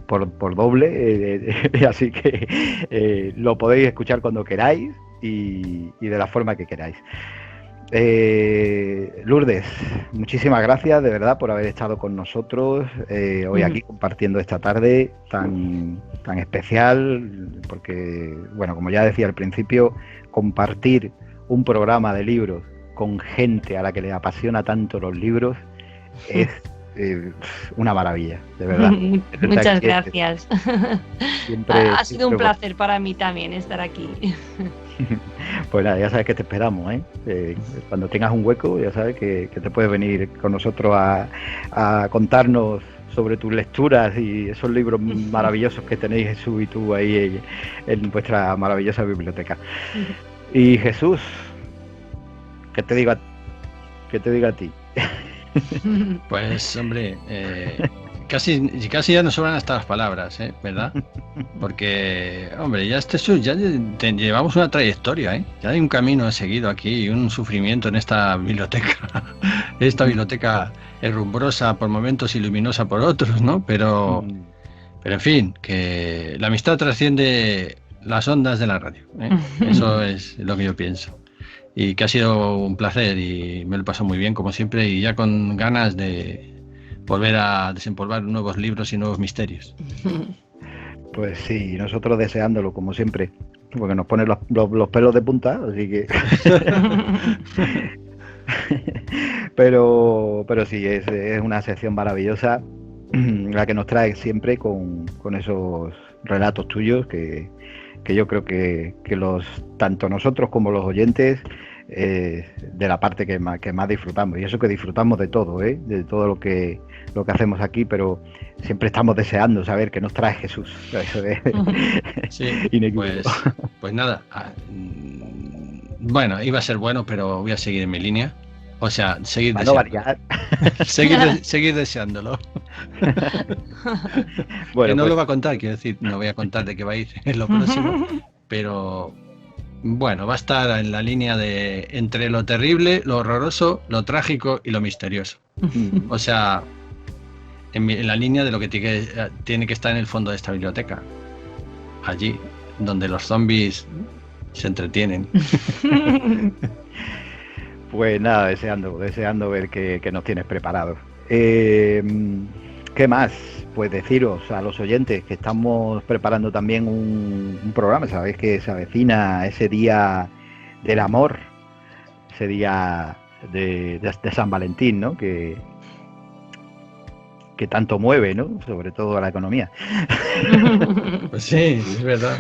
por doble, así que lo podéis escuchar cuando queráis y de la forma que queráis. Lourdes, muchísimas gracias de verdad por haber estado con nosotros hoy aquí compartiendo esta tarde tan especial, porque bueno, como ya decía al principio, compartir un programa de libros con gente a la que le apasiona tanto los libros es una maravilla, de verdad. Muchas gracias. Ha sido un placer para mí también estar aquí. Pues nada, ya sabes que te esperamos, cuando tengas un hueco, ya sabes que te puedes venir con nosotros a contarnos sobre tus lecturas y esos libros maravillosos que tenéis Jesús y tú ahí en vuestra maravillosa biblioteca. Y Jesús, ¿qué te diga a ti? Pues hombre, casi ya nos sobran hasta las palabras, ¿verdad? Porque, hombre, ya llevamos una trayectoria, ya hay un camino seguido aquí y un sufrimiento en esta biblioteca. Esta biblioteca herrumbrosa por momentos y luminosa por otros, ¿no? Pero en fin, que la amistad trasciende las ondas de la radio, Eso es lo que yo pienso. Y que ha sido un placer y me lo he pasado muy bien, como siempre, y ya con ganas de volver a desempolvar nuevos libros y nuevos misterios. Pues sí, nosotros deseándolo, como siempre, porque nos pone los pelos de punta, así que... pero sí, es una sección maravillosa la que nos trae siempre con esos relatos tuyos que yo creo que tanto nosotros como los oyentes de la parte que más disfrutamos, y eso que disfrutamos de todo, de todo lo que hacemos aquí, pero siempre estamos deseando saber qué nos trae Jesús. Eso es sí, pues nada, bueno, iba a ser bueno, pero voy a seguir en mi línea. O sea, seguir deseándolo. seguir deseándolo. Bueno, que no lo va a contar, quiero decir, no voy a contar de qué va a ir en lo próximo, pero bueno, va a estar en la línea de entre lo terrible, lo horroroso, lo trágico y lo misterioso. O sea, en la línea de lo que tiene que estar en el fondo de esta biblioteca. Allí, donde los zombies se entretienen. Pues nada, deseando ver qué nos tienes preparado. ¿Qué más? Pues deciros a los oyentes que estamos preparando también un programa. Sabéis que se avecina ese día del amor, ese día de San Valentín, ¿no? Que tanto mueve, ¿no? Sobre todo a la economía. Pues sí, es verdad.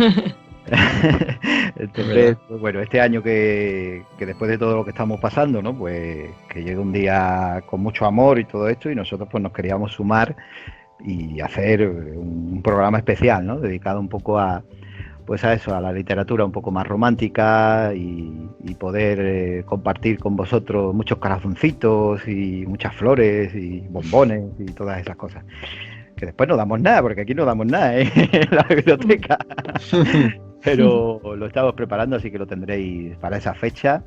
Entonces, pues bueno, este año que después de todo lo que estamos pasando, ¿no? Pues que llega un día con mucho amor y todo esto, y nosotros pues nos queríamos sumar y hacer un programa especial, ¿no? Dedicado un poco a eso, a la literatura un poco más romántica y poder compartir con vosotros muchos corazoncitos y muchas flores y bombones y todas esas cosas. Que después no damos nada, porque aquí no damos nada, en la biblioteca. Pero lo estamos preparando, así que lo tendréis para esa fecha.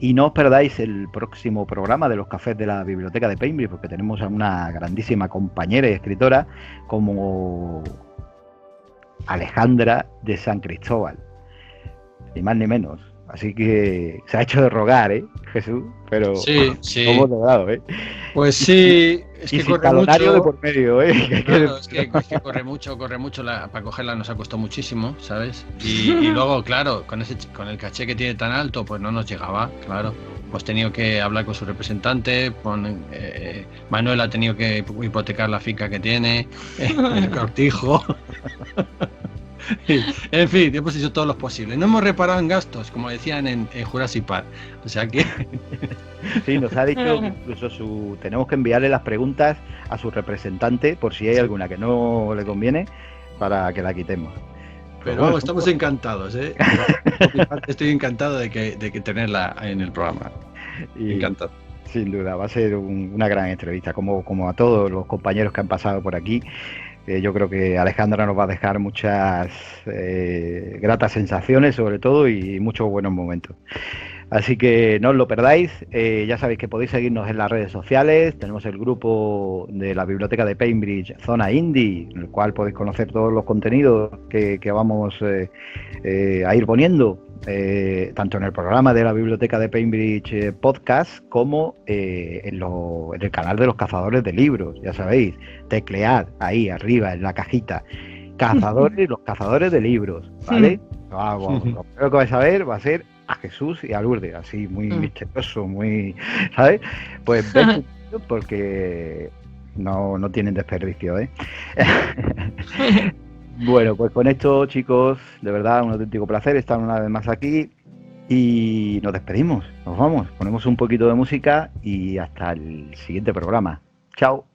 Y no os perdáis el próximo programa de los cafés de la biblioteca de Pembridge, porque tenemos a una grandísima compañera y escritora como Alejandra de San Cristóbal, ni más ni menos. Así que se ha hecho de rogar, Jesús, pero sí. hemos logrado, Pues sí, es que corre mucho de por medio, Claro, es que corre mucho, para cogerla nos ha costado muchísimo, ¿sabes? Y luego, claro, con el caché que tiene tan alto, pues no nos llegaba, claro. Hemos tenido que hablar con su representante, Manuel ha tenido que hipotecar la finca que tiene, el cortijo. En fin, hemos hecho todos los posibles. No hemos reparado en gastos, como decían en Jurassic Park. O sea que... Sí, nos ha dicho que incluso tenemos que enviarle las preguntas a su representante por si hay alguna que no le conviene para que la quitemos. Pero vamos, estamos encantados, ¿eh? Estoy encantado de que tenerla en el programa. Encantado. Sin duda, va a ser una gran entrevista, como a todos los compañeros que han pasado por aquí. Yo creo que Alejandra nos va a dejar muchas gratas sensaciones, sobre todo, y muchos buenos momentos. Así que no os lo perdáis. Ya sabéis que podéis seguirnos en las redes sociales. Tenemos el grupo de la Biblioteca de Cambridge, Zona Indie, en el cual podéis conocer todos los contenidos que vamos a ir poniendo, tanto en el programa de la Biblioteca de Cambridge Podcast, como en el canal de los cazadores de libros. Ya sabéis, teclead ahí arriba en la cajita los cazadores de libros, ¿vale? Vamos, lo primero que vais a ver va a ser a Jesús y a Lourdes, así muy misterioso, muy, ¿sabes? Pues ves porque no tienen desperdicio, ¿eh? Bueno, pues con esto, chicos, de verdad, un auténtico placer estar una vez más aquí y nos despedimos, nos vamos, ponemos un poquito de música y hasta el siguiente programa. Chao.